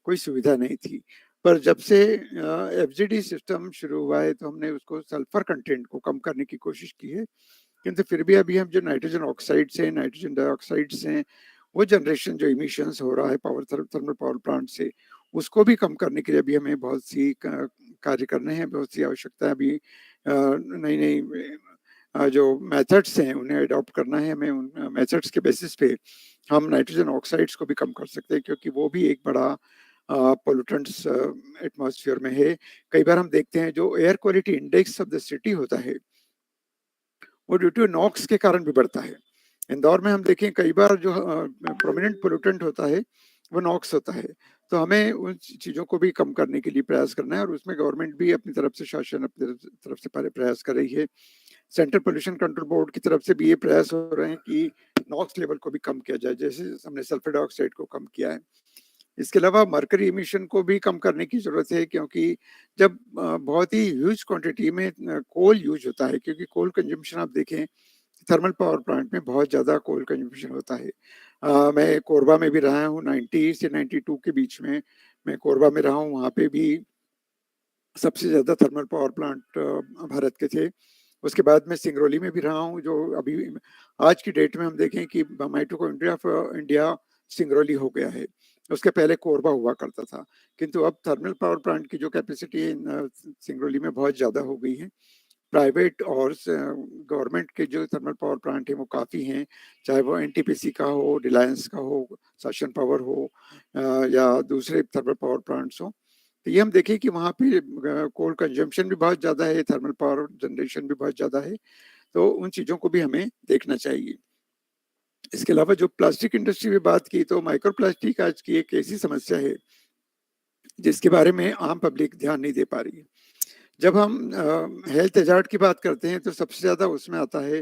कोई सुविधा नहीं थी, पर जब से एफजीडी सिस्टम शुरू हुआ है तो हमने उसको सल्फर कंटेंट को कम करने की कोशिश की है। किंतु फिर भी अभी हम जो नाइट्रोजन ऑक्साइड्स हैं, नाइट्रोजन डाइऑक्साइड्स हैं, वो जनरेशन जो इमिशंस हो रहा है थर्मल पावर प्लांट से, उसको भी कम करने के लिए अभी हमें बहुत सी कार्य करने हैं, बहुत सी आवश्यकता है। अभी नई नई जो मेथड्स हैं उन्हें अडॉप्ट करना है हमें। उन मेथड्स के बेसिस पे हम नाइट्रोजन ऑक्साइड्स को भी कम कर सकते हैं, क्योंकि वो भी एक बड़ा पोल्यूटेंट्स एटमॉस्फेयर में है। कई बार हम देखते हैं जो air quality index of the city होता है, वो ड्यू टू नॉक्स के कारण भी बढ़ता है। इंदौर में हम देखें कई बार जो प्रोमिनेंट पोल्यूटेंट होता है वो नॉक्स होता है। तो हमें उन चीज़ों को भी कम करने के लिए प्रयास करना है, और उसमें गवर्नमेंट भी अपनी तरफ से, शासन अपनी तरफ से प्रयास कर रही है। सेंट्रल पोल्यूशन कंट्रोल बोर्ड की तरफ से भी ये प्रयास हो रहे हैं कि नॉक्स लेवल को भी कम किया जाए, जैसे हमने सल्फर डाइऑक्साइड को कम किया है। इसके अलावा मरकरी इमिशन को भी कम करने की जरूरत है, क्योंकि जब बहुत ही ह्यूज क्वांटिटी में कोल यूज होता है, क्योंकि कोल कंजम्पशन आप देखें थर्मल पावर प्लांट में बहुत ज़्यादा कोल कंजम्पशन होता है। मैं कोरबा में भी रहा हूँ, 90 से 92 के बीच में मैं कोरबा में रहा हूँ। वहाँ पे भी सबसे ज़्यादा थर्मल पावर प्लांट भारत के थे। उसके बाद मैं सिंगरौली में भी रहा हूँ, जो अभी आज की डेट में हम देखें कि माइटोकॉन्ड्रिया ऑफ इंडिया सिंगरौली हो गया है। उसके पहले कोरबा हुआ करता था, किंतु अब थर्मल पावर प्लांट की जो कैपेसिटी है सिंगरौली में बहुत ज़्यादा हो गई है। प्राइवेट और गवर्नमेंट के जो थर्मल पावर प्लांट हैं वो काफ़ी हैं, चाहे वो एनटीपीसी का हो, रिलायंस का हो, शासन पावर हो, या दूसरे थर्मल पावर प्लांट्स हो। तो ये हम देखें कि वहाँ पे कोल कंजम्पशन भी बहुत ज़्यादा है, थर्मल पावर जनरेशन भी बहुत ज़्यादा है। तो उन चीज़ों को भी हमें देखना चाहिए। इसके अलावा जो प्लास्टिक इंडस्ट्री में बात की, तो माइक्रो प्लास्टिक आज की एक ऐसी समस्या है जिसके बारे में आम पब्लिक ध्यान नहीं दे पा रही है। जब हम हेल्थ हजार्ड की बात करते हैं तो सबसे ज़्यादा उसमें आता है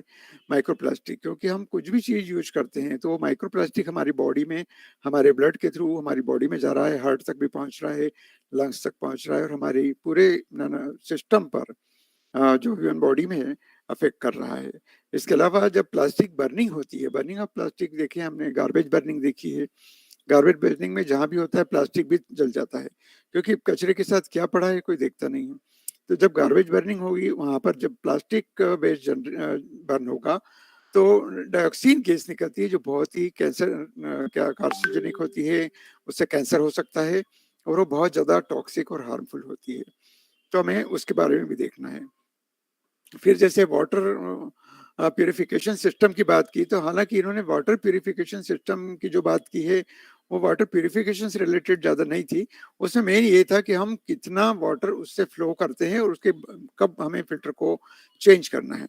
माइक्रो प्लास्टिक, क्योंकि हम कुछ भी चीज़ यूज करते हैं तो वो माइक्रो प्लास्टिक हमारी बॉडी में, हमारे ब्लड के थ्रू हमारी बॉडी में जा रहा है, हार्ट तक भी पहुंच रहा है, लंग्स तक पहुंच रहा है, और हमारी पूरे सिस्टम पर जो ह्यूमन बॉडी में है अफेक्ट कर रहा है। इसके अलावा जब प्लास्टिक बर्निंग होती है, बर्निंग ऑफ प्लास्टिक देखिए, हमने गार्बेज बर्निंग देखी है। गार्बेज बर्निंग में जहाँ भी होता है प्लास्टिक भी जल जाता है, क्योंकि कचरे के साथ क्या पड़ा है कोई देखता नहीं है। तो जब गार्बेज बर्निंग होगी, वहाँ पर जब प्लास्टिक वेस्ट बर्न होगा तो डाइऑक्सीन गैस निकलती है, जो बहुत ही क्या कार्सिनोजेनिक होती है, उससे कैंसर हो सकता है, और वो बहुत ज़्यादा टॉक्सिक और हार्मफुल होती है। तो हमें उसके बारे में भी देखना है। फिर जैसे वाटर प्यूरिफिकेशन सिस्टम की बात की, तो हालांकि इन्होंने वाटर प्यूरिफिकेशन सिस्टम की जो बात की है वो वाटर प्यूरिफिकेशन से रिलेटेड ज़्यादा नहीं थी। उसमें मेन ये था कि हम कितना वाटर उससे फ्लो करते हैं और उसके कब हमें फिल्टर को चेंज करना है,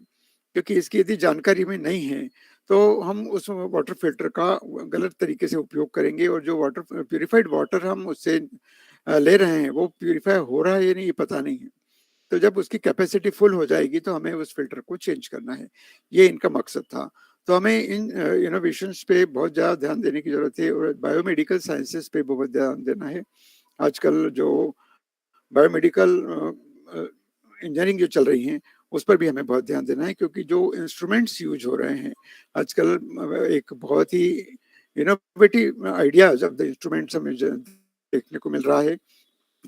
क्योंकि इसकी यदि जानकारी में नहीं है तो हम उस वाटर फिल्टर का गलत तरीके से उपयोग करेंगे, और जो वाटर प्यूरिफाइड वाटर हम उससे ले रहे हैं वो प्यूरिफाई हो रहा है या नहीं ये पता नहीं है। तो जब उसकी कैपेसिटी फुल हो जाएगी तो हमें उस फिल्टर को चेंज करना है, ये इनका मकसद था। तो हमें इन इनोवेशंस पे बहुत ज़्यादा ध्यान देने की ज़रूरत है, और बायोमेडिकल साइंसेस पे बहुत ध्यान देना है। आजकल जो बायोमेडिकल इंजीनियरिंग जो चल रही हैं उस पर भी हमें बहुत ध्यान देना है, क्योंकि जो इंस्ट्रूमेंट्स यूज हो रहे हैं आजकल, एक बहुत ही innovative ideas of the instruments हमें देखने को मिल रहा है।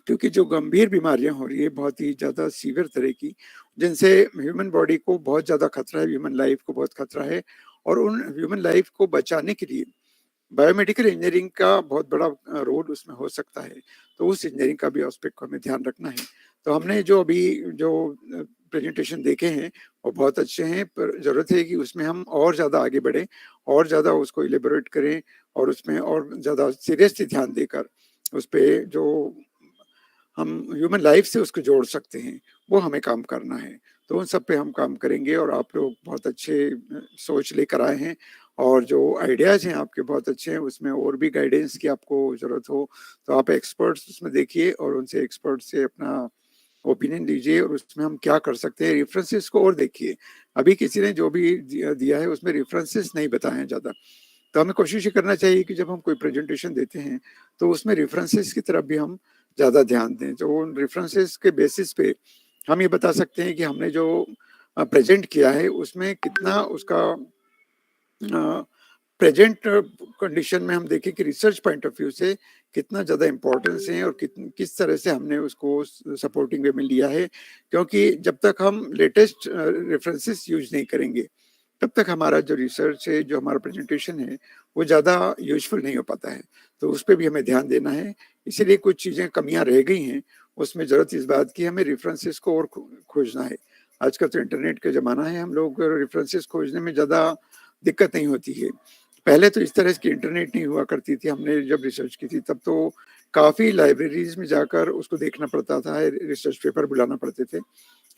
क्योंकि जो गंभीर बीमारियां हो रही है बहुत ही ज़्यादा सीवियर तरह की, जिनसे ह्यूमन बॉडी को बहुत ज़्यादा खतरा है, ह्यूमन लाइफ को बहुत खतरा है, और उन ह्यूमन लाइफ को बचाने के लिए बायोमेडिकल इंजीनियरिंग का बहुत बड़ा रोल उसमें हो सकता है। तो उस इंजीनियरिंग का भी एस्पेक्ट को हमें ध्यान रखना है। तो हमने जो अभी जो प्रेजेंटेशन देखे हैं वो बहुत अच्छे हैं, पर ज़रूरत है कि उसमें हम और ज़्यादा आगे बढ़ें, और ज़्यादा उसको इलेबोरेट करें, और उसमें और ज़्यादा सीरियसली ध्यान देकर उस पर जो हम ह्यूमन लाइफ से उसको जोड़ सकते हैं वो हमें काम करना है। तो उन सब पे हम काम करेंगे, और आप लोग बहुत अच्छे सोच लेकर आए हैं, और जो आइडियाज़ हैं आपके बहुत अच्छे हैं। उसमें और भी गाइडेंस की आपको ज़रूरत हो तो आप एक्सपर्ट्स उसमें देखिए, और उनसे एक्सपर्ट से अपना ओपिनियन दीजिए और उसमें हम क्या कर सकते हैं, रेफरेंसेस को और देखिए। अभी किसी ने जो भी दिया है उसमें रेफरेंसेस नहीं बताए हैं ज़्यादा, तो हमें कोशिश ये करना चाहिए कि जब हम कोई प्रेजेंटेशन देते हैं तो उसमें रेफरेंसेस की तरफ भी हम ज़्यादा ध्यान दें। तो उन रेफरेंसेस के बेसिस पे हम ये बता सकते हैं कि हमने जो प्रेजेंट किया है उसमें कितना उसका प्रेजेंट कंडीशन में हम देखें कि रिसर्च पॉइंट ऑफ व्यू से कितना ज़्यादा इम्पोर्टेंस है और किस तरह से हमने उसको सपोर्टिंग वे में लिया है, क्योंकि जब तक हम लेटेस्ट रेफरेंसेस यूज नहीं करेंगे तब तक हमारा जो रिसर्च है, जो हमारा प्रेजेंटेशन है, वो ज़्यादा यूजफुल नहीं हो पाता है। तो उस पर भी हमें ध्यान देना है। इसीलिए कुछ चीज़ें कमियां रह गई हैं, उसमें ज़रूरत इस बात की हमें रेफरेंसेस को और खोजना है। आजकल तो इंटरनेट का ज़माना है, हम लोग रेफरेंसेस खोजने में ज़्यादा दिक्कत नहीं होती है। पहले तो इस तरह की इंटरनेट नहीं हुआ करती थी, हमने जब रिसर्च की थी तब तो काफ़ी लाइब्रेरीज में जाकर उसको देखना पड़ता था, रिसर्च पेपर बुलाना पड़ते थे।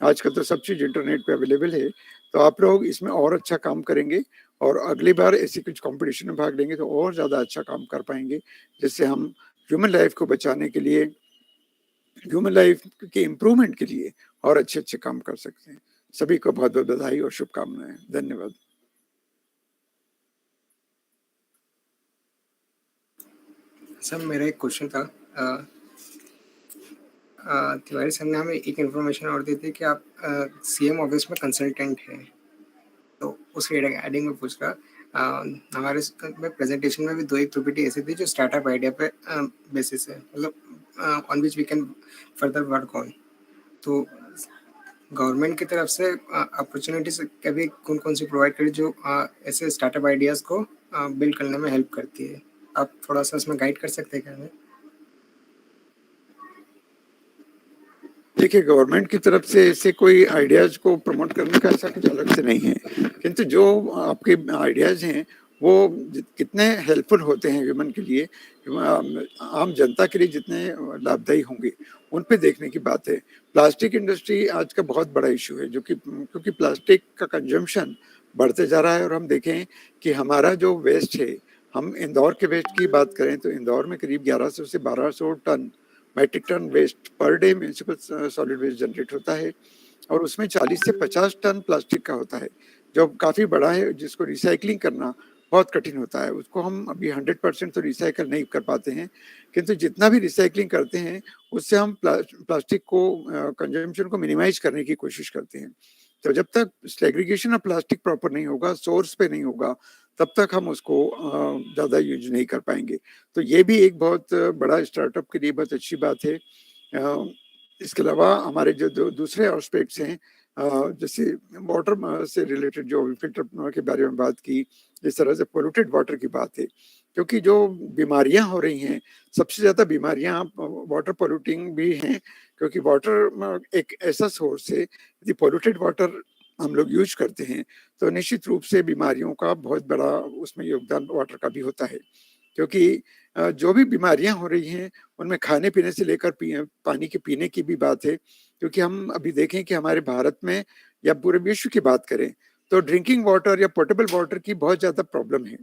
आजकल तो सब चीज़ इंटरनेट पे अवेलेबल है, तो आप लोग इसमें और अच्छा काम करेंगे और अगली बार ऐसी कुछ कंपटीशन में भाग लेंगे तो और ज़्यादा अच्छा काम कर पाएंगे, जिससे हम ह्यूमन लाइफ को बचाने के लिए, ह्यूमन लाइफ के इम्प्रूवमेंट के लिए और अच्छे अच्छे काम कर सकते हैं। सभी को बहुत बहुत बधाई और शुभकामनाएं। धन्यवाद।
सर मेरा एक क्वेश्चन था, तिवारी सर ने हमें एक इन्फॉर्मेशन और दी थी कि आप सीएम ऑफिस में कंसल्टेंट हैं, तो उस एडिंग में पूछ रहा, हमारे में प्रेजेंटेशन में भी 2 एक पीपीटी ऐसी थी जो स्टार्टअप आइडिया पे बेसिस है, मतलब on which we can further work on. तो गवर्नमेंट की तरफ से अपॉर्चुनिटीज कभी कौन कौन सी प्रोवाइड करी जो ऐसे स्टार्टअप आइडियाज़ को बिल्ड करने में हेल्प करती है? आप थोड़ा सा इसमें गाइड कर सकते हैं क्या हमें?
देखिए, गवर्नमेंट की तरफ से ऐसे कोई आइडियाज को प्रमोट करने का ऐसा कुछ अलग से नहीं है, किंतु जो आपके आइडियाज हैं वो कितने हेल्पफुल होते हैं ह्यूमन के लिए, आम जनता के लिए जितने लाभदायी होंगे, उन पे देखने की बात है। प्लास्टिक इंडस्ट्री आज का बहुत बड़ा इशू है, जो कि क्योंकि प्लास्टिक का कंजम्पशन बढ़ते जा रहा है। और हम देखें कि हमारा जो वेस्ट है, हम इंदौर के वेस्ट की बात करें तो इंदौर में करीब 1100 से 1200 tonne metric tonne waste per day municipal solid waste generate होता है, और उसमें 40 से 50 टन प्लास्टिक का होता है, जो काफ़ी बड़ा है, जिसको रिसाइकलिंग करना बहुत कठिन होता है। उसको हम अभी 100% तो रिसाइकल नहीं कर पाते हैं, किंतु जितना भी रिसाइकलिंग करते हैं उससे हम प्लास्टिक को कंजम्पशन को मिनिमाइज करने की कोशिश करते हैं। तो जब तक सेग्रीगेशन ऑफ प्लास्टिक प्रॉपर नहीं होगा, सोर्स पे नहीं होगा, तब तक हम उसको ज़्यादा यूज नहीं कर पाएंगे। तो ये भी एक बहुत बड़ा स्टार्टअप के लिए बहुत अच्छी बात है। इसके अलावा हमारे जो दूसरे एस्पेक्ट्स हैं, जैसे वाटर से रिलेटेड जो फिल्टर के बारे में बात की, इस तरह से पोल्यूटेड वाटर की बात है, क्योंकि जो बीमारियां हो रही हैं, सबसे ज़्यादा बीमारियां वाटर पोल्यूटिंग भी हैं, क्योंकि वाटर एक ऐसा सोर्स है, यदि पोल्यूटेड वाटर हम लोग यूज करते हैं तो निश्चित रूप से बीमारियों का बहुत बड़ा उसमें योगदान वाटर का भी होता है। क्योंकि जो भी बीमारियां हो रही हैं उनमें खाने पीने से लेकर पानी के पीने की भी बात है, क्योंकि हम अभी देखें कि हमारे भारत में या पूरे विश्व की बात करें तो ड्रिंकिंग वाटर या पोर्टेबल वाटर की बहुत ज़्यादा प्रॉब्लम है।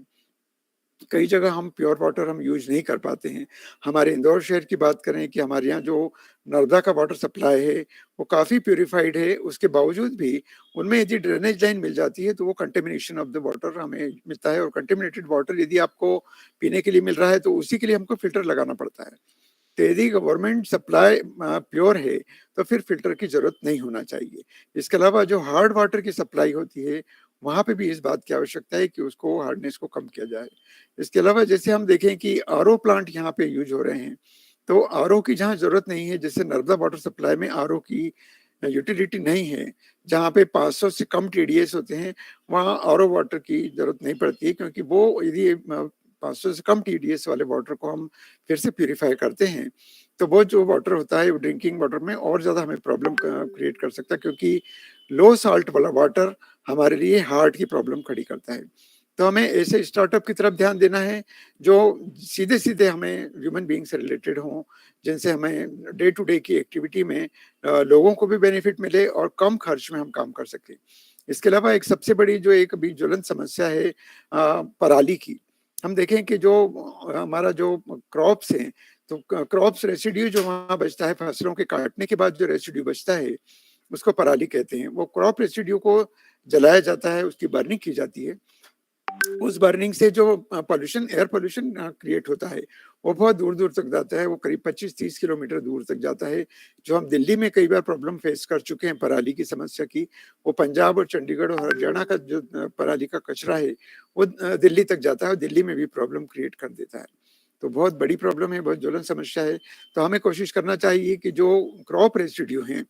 कई जगह हम प्योर वाटर हम यूज नहीं कर पाते हैं। हमारे इंदौर शहर की बात करें कि हमारे यहाँ जो नर्मदा का वाटर सप्लाई है वो काफ़ी प्योरीफाइड है, उसके बावजूद भी उनमें यदि ड्रेनेज लाइन मिल जाती है तो वो कंटेमिनेशन ऑफ द वाटर हमें मिलता है, और कंटेमिनेटेड वाटर यदि आपको पीने के लिए मिल रहा है तो उसी के लिए हमको फिल्टर लगाना पड़ता है। तो यदि गवर्नमेंट सप्लाई प्योर है तो फिर फिल्टर की जरूरत नहीं होना चाहिए। इसके अलावा जो हार्ड वाटर की सप्लाई होती है वहां पे भी इस बात की आवश्यकता है कि उसको हार्डनेस को कम किया जाए। इसके अलावा जैसे हम देखें कि आरओ प्लांट यहाँ पे यूज हो रहे हैं, तो आरओ की जहाँ जरूरत नहीं है, जैसे नर्मदा वाटर सप्लाई में आरओ की यूटिलिटी नहीं है, जहाँ पे 500 से कम टीडीएस होते हैं वहाँ आरओ वाटर की जरूरत नहीं पड़ती है, क्योंकि वो यदि 500 से कम टीडीएस वाले वाटर को हम फिर से प्यूरिफाई करते हैं तो वो जो वाटर होता है वो ड्रिंकिंग वाटर में और ज़्यादा हमें प्रॉब्लम क्रिएट कर सकता है, क्योंकि लो साल्ट वाला वाटर हमारे लिए हार्ट की प्रॉब्लम खड़ी करता है। तो हमें ऐसे स्टार्टअप की तरफ ध्यान देना है जो सीधे सीधे हमें ह्यूमन बीइंग से रिलेटेड हों, जिनसे हमें डे टू डे की एक्टिविटी में लोगों को भी बेनिफिट मिले और कम खर्च में हम काम कर सकें। इसके अलावा एक सबसे बड़ी जो एक अभी ज्वलंत समस्या है पराली की। हम देखें कि जो हमारा जो क्रॉप्स हैं, तो क्रॉप्स रेसिड्यू जो वहाँ बचता है, फसलों के काटने के बाद जो रेसिड्यू बचता है उसको पराली कहते हैं। वो क्रॉप रेसिड्यू को जलाया जाता है, उसकी बर्निंग की जाती है। उस बर्निंग से जो पोल्यूशन, एयर पोल्यूशन क्रिएट होता है, वो बहुत दूर दूर तक जाता है। वो करीब 25-30 किलोमीटर दूर तक जाता है। जो हम दिल्ली में कई बार प्रॉब्लम फेस कर चुके हैं पराली की समस्या की, वो पंजाब और चंडीगढ़ और हरियाणा का जो पराली का कचरा है वो दिल्ली तक जाता है और दिल्ली में भी प्रॉब्लम क्रिएट कर देता है। तो बहुत बड़ी प्रॉब्लम है, बहुत ज्वलन समस्या है। तो हमें कोशिश करना चाहिए कि जो क्रॉप रेसिड्यू हैं,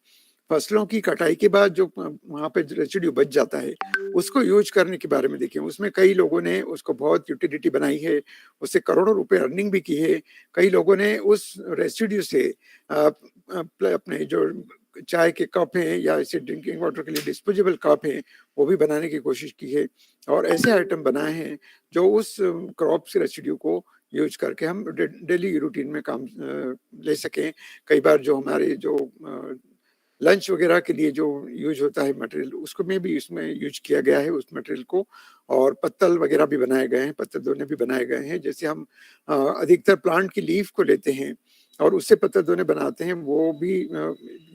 फसलों की कटाई के बाद जो वहाँ पे रेसिड्यू बच जाता है, उसको यूज करने के बारे में देखें। उसमें कई लोगों ने उसको बहुत यूटिलिटी बनाई है, उससे करोड़ों रुपए अर्निंग भी की है। कई लोगों ने उस रेसिड्यू से अपने जो चाय के कप हैं या ऐसे ड्रिंकिंग वाटर के लिए डिस्पोजेबल कप हैं, वो भी बनाने की कोशिश की है। और ऐसे आइटम बनाए हैं जो उस क्रॉप्स रेसिड्यू को यूज करके हम डेली रूटीन में काम ले सकें। कई बार जो हमारे जो लंच वगैरह के लिए जो यूज होता है मटेरियल, उसको में भी इसमें यूज किया गया है उस मटेरियल को। और पत्तल वगैरह भी बनाए गए हैं, पत्तल दोने भी बनाए गए हैं। जैसे हम अधिकतर प्लांट की लीफ को लेते हैं और उससे पत्तल दोने बनाते हैं, वो भी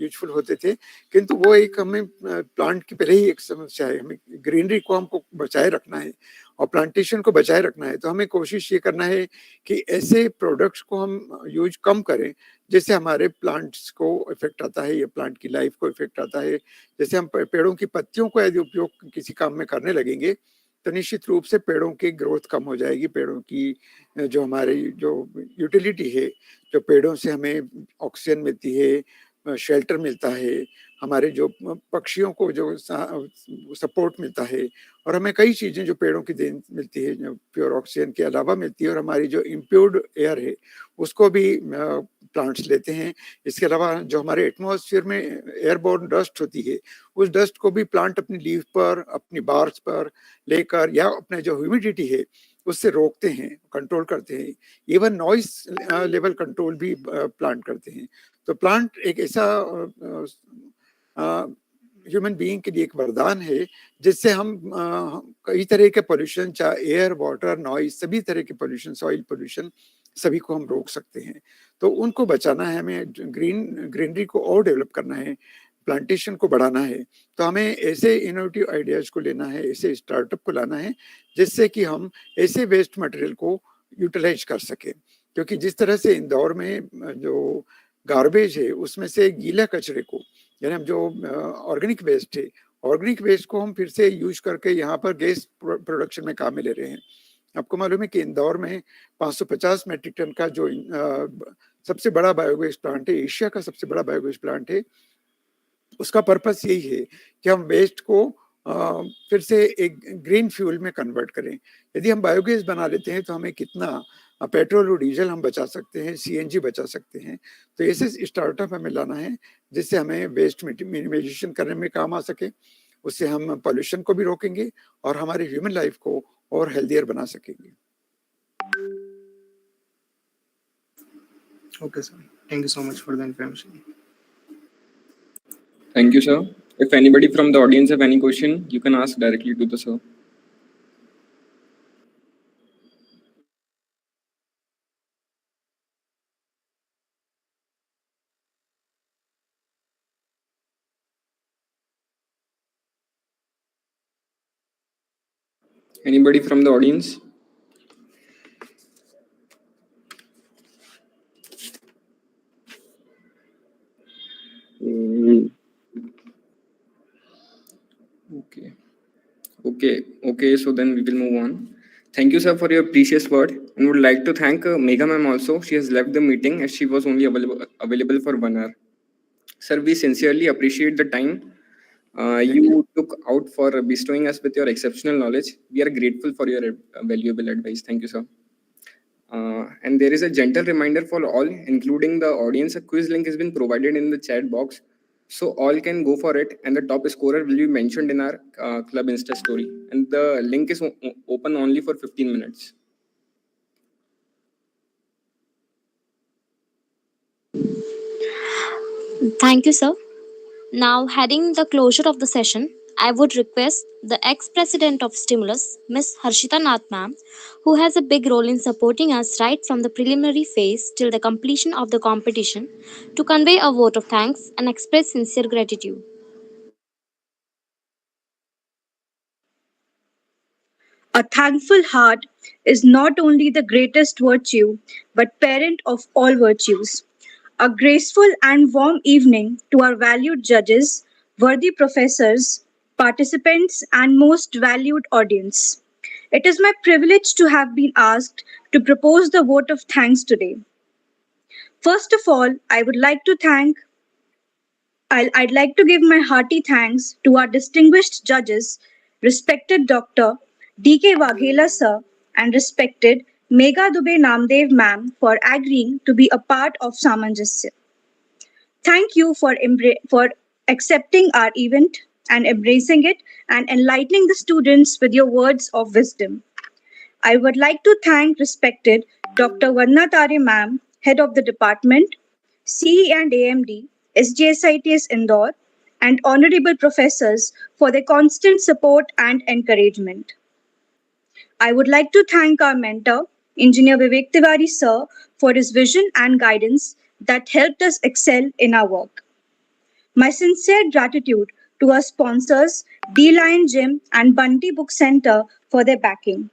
यूजफुल होते थे। किंतु वो एक हमें प्लांट की पहले ही एक समस्या है, हमें ग्रीनरी को हमको बचाए रखना है और प्लांटेशन को बचाए रखना है। तो हमें कोशिश ये करना है कि ऐसे प्रोडक्ट्स को हम यूज कम करें जिससे हमारे प्लांट्स को इफेक्ट आता है या प्लांट की लाइफ को इफेक्ट आता है। जैसे हम पेड़ों की पत्तियों को यदि उपयोग किसी काम में करने लगेंगे तो निश्चित रूप से पेड़ों की ग्रोथ कम हो जाएगी। पेड़ों की जो हमारी जो यूटिलिटी है, जो पेड़ों से हमें ऑक्सीजन मिलती है, शेल्टर मिलता है, हमारे जो पक्षियों को जो सपोर्ट मिलता है, और हमें कई चीजें जो पेड़ों की देन मिलती है, जो प्योर ऑक्सीजन के अलावा मिलती है, और हमारी जो इम्प्योर्ड एयर है उसको भी प्लांट्स लेते हैं। इसके अलावा जो हमारे एटमॉस्फेयर में एयरबोर्न डस्ट होती है, उस डस्ट को भी प्लांट अपनी लीफ पर, अपनी बार्स पर लेकर या अपने जो ह्यूमिडिटी है उससे रोकते हैं, कंट्रोल करते हैं। इवन नॉइस लेवल कंट्रोल भी प्लांट करते हैं। तो प्लांट एक ऐसा ह्यूमन बीइंग के लिए एक वरदान है जिससे हम कई तरह के पोल्यूशन, चाहे एयर, वाटर, नॉइस, सभी तरह के पोल्यूशन, सॉइल पोल्यूशन, सभी को हम रोक सकते हैं। तो उनको बचाना है, हमें ग्रीनरी को और डेवलप करना है, प्लांटेशन को बढ़ाना है। तो हमें ऐसे इनोवेटिव आइडियाज को लेना है, ऐसे स्टार्टअप को लाना है जिससे कि हम ऐसे वेस्ट मटेरियल को यूटिलाइज कर सके। क्योंकि जिस तरह से इंदौर में जो गार्बेज है उसमें से गीला कचरे को, यानी हम जो ऑर्गेनिक वेस्ट है, ऑर्गेनिक वेस्ट को हम फिर से यूज करके यहाँ पर गैस प्रोडक्शन में काम में ले रहे हैं। आपको मालूम है कि इंदौर में 550 मेट्रिक टन का जो सबसे बड़ा बायोगैस प्लांट है, एशिया का सबसे बड़ा बायोगैस प्लांट है। उसका पर्पस यही है कि हम वेस्ट को फिर से एक ग्रीन फ्यूल में कन्वर्ट करें। यदि हम बायोगैस बना लेते हैं तो हमें कितना पेट्रोल और डीजल हम बचा सकते हैं, सीएनजी बचा सकते हैं। तो ऐसे स्टार्टअप हमें लाना है जिससे हमें वेस्ट मिनिमाइजेशन करने में काम आ सके। उससे हम पोल्यूशन को भी रोकेंगे और हमारी ह्यूमन लाइफ को और हेल्दियर बना सकेंगे।
Okay, sir. Thank you so much for the information.
Thank you, sir. If anybody from the audience have any question, you can ask directly to the sir. Anybody from the audience? Okay. So then we will move on. Thank you, sir, for your precious word, and would like to thank Megha ma'am also. She has left the meeting as she was only available for 1 hour. Sir, we sincerely appreciate the time you took out for bestowing us with your exceptional knowledge. We are grateful for your valuable advice. Thank you, sir. And there is a gentle reminder for all, including the audience. A quiz link has been provided in the chat box, so all can go for it. And the top scorer will be mentioned in our club Insta story. And the link is open only for 15 minutes.
Thank you, sir. Now, heading the closure of the session, I would request the ex-president of Stimulus, Ms. Harshita Nath ma'am, who has a big role in supporting us right from the preliminary phase till the completion of the competition, to convey a vote of thanks and express sincere gratitude.
A thankful heart is not only the greatest virtue, but parent of all virtues. A graceful and warm evening to our valued judges, worthy professors, participants, and most valued audience. It is my privilege to have been asked to propose the vote of thanks today. First of all, I'd like to give my hearty thanks to our distinguished judges, respected Dr. D.K. Waghela sir, and respected Megha Dubey Namdev ma'am for agreeing to be a part of Samanjasya. Thank you for accepting our event and embracing it and enlightening the students with your words of wisdom. I would like to thank respected Dr. Vanna Tare ma'am, head of the department, CE and AMD, SGSITS Indore, and honorable professors for their constant support and encouragement. I would like to thank our mentor, Engineer Vivek Tiwari sir, for his vision and guidance that helped us excel in our work. My sincere gratitude to our sponsors, D Lion Gym and Bunty Book Center for their backing.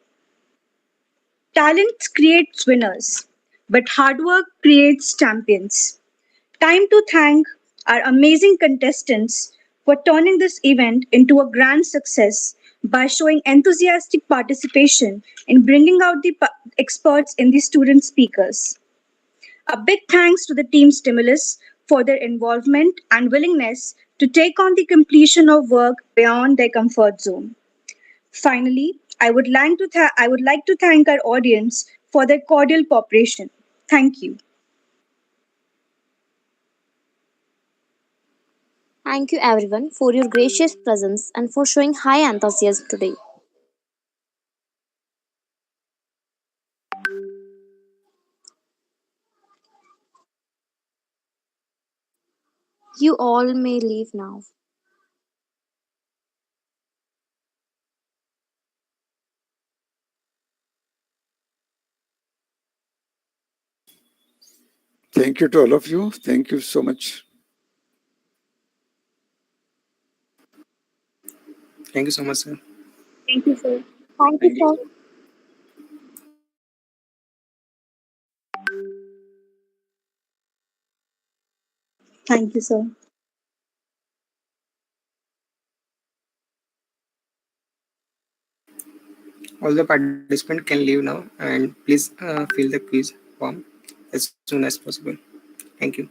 Talent creates winners, but hard work creates champions. Time to thank our amazing contestants for turning this event into a grand success by showing enthusiastic participation in bringing out the experts in the student speakers. A big thanks to the team Stimulus for their involvement and willingness to take on the completion of work beyond their comfort zone. Finally, I would like to thank our audience for their cordial cooperation. Thank you.
Thank you everyone for your gracious presence and for showing high enthusiasm today. You all may leave now.
Thank you to all of you. Thank you so much.
Thank you so much, sir.
Thank you, sir.
Thank you,
Thank you.
sir.
Thank you, sir.
All the participants can leave now, and please fill the quiz form as soon as possible. Thank you.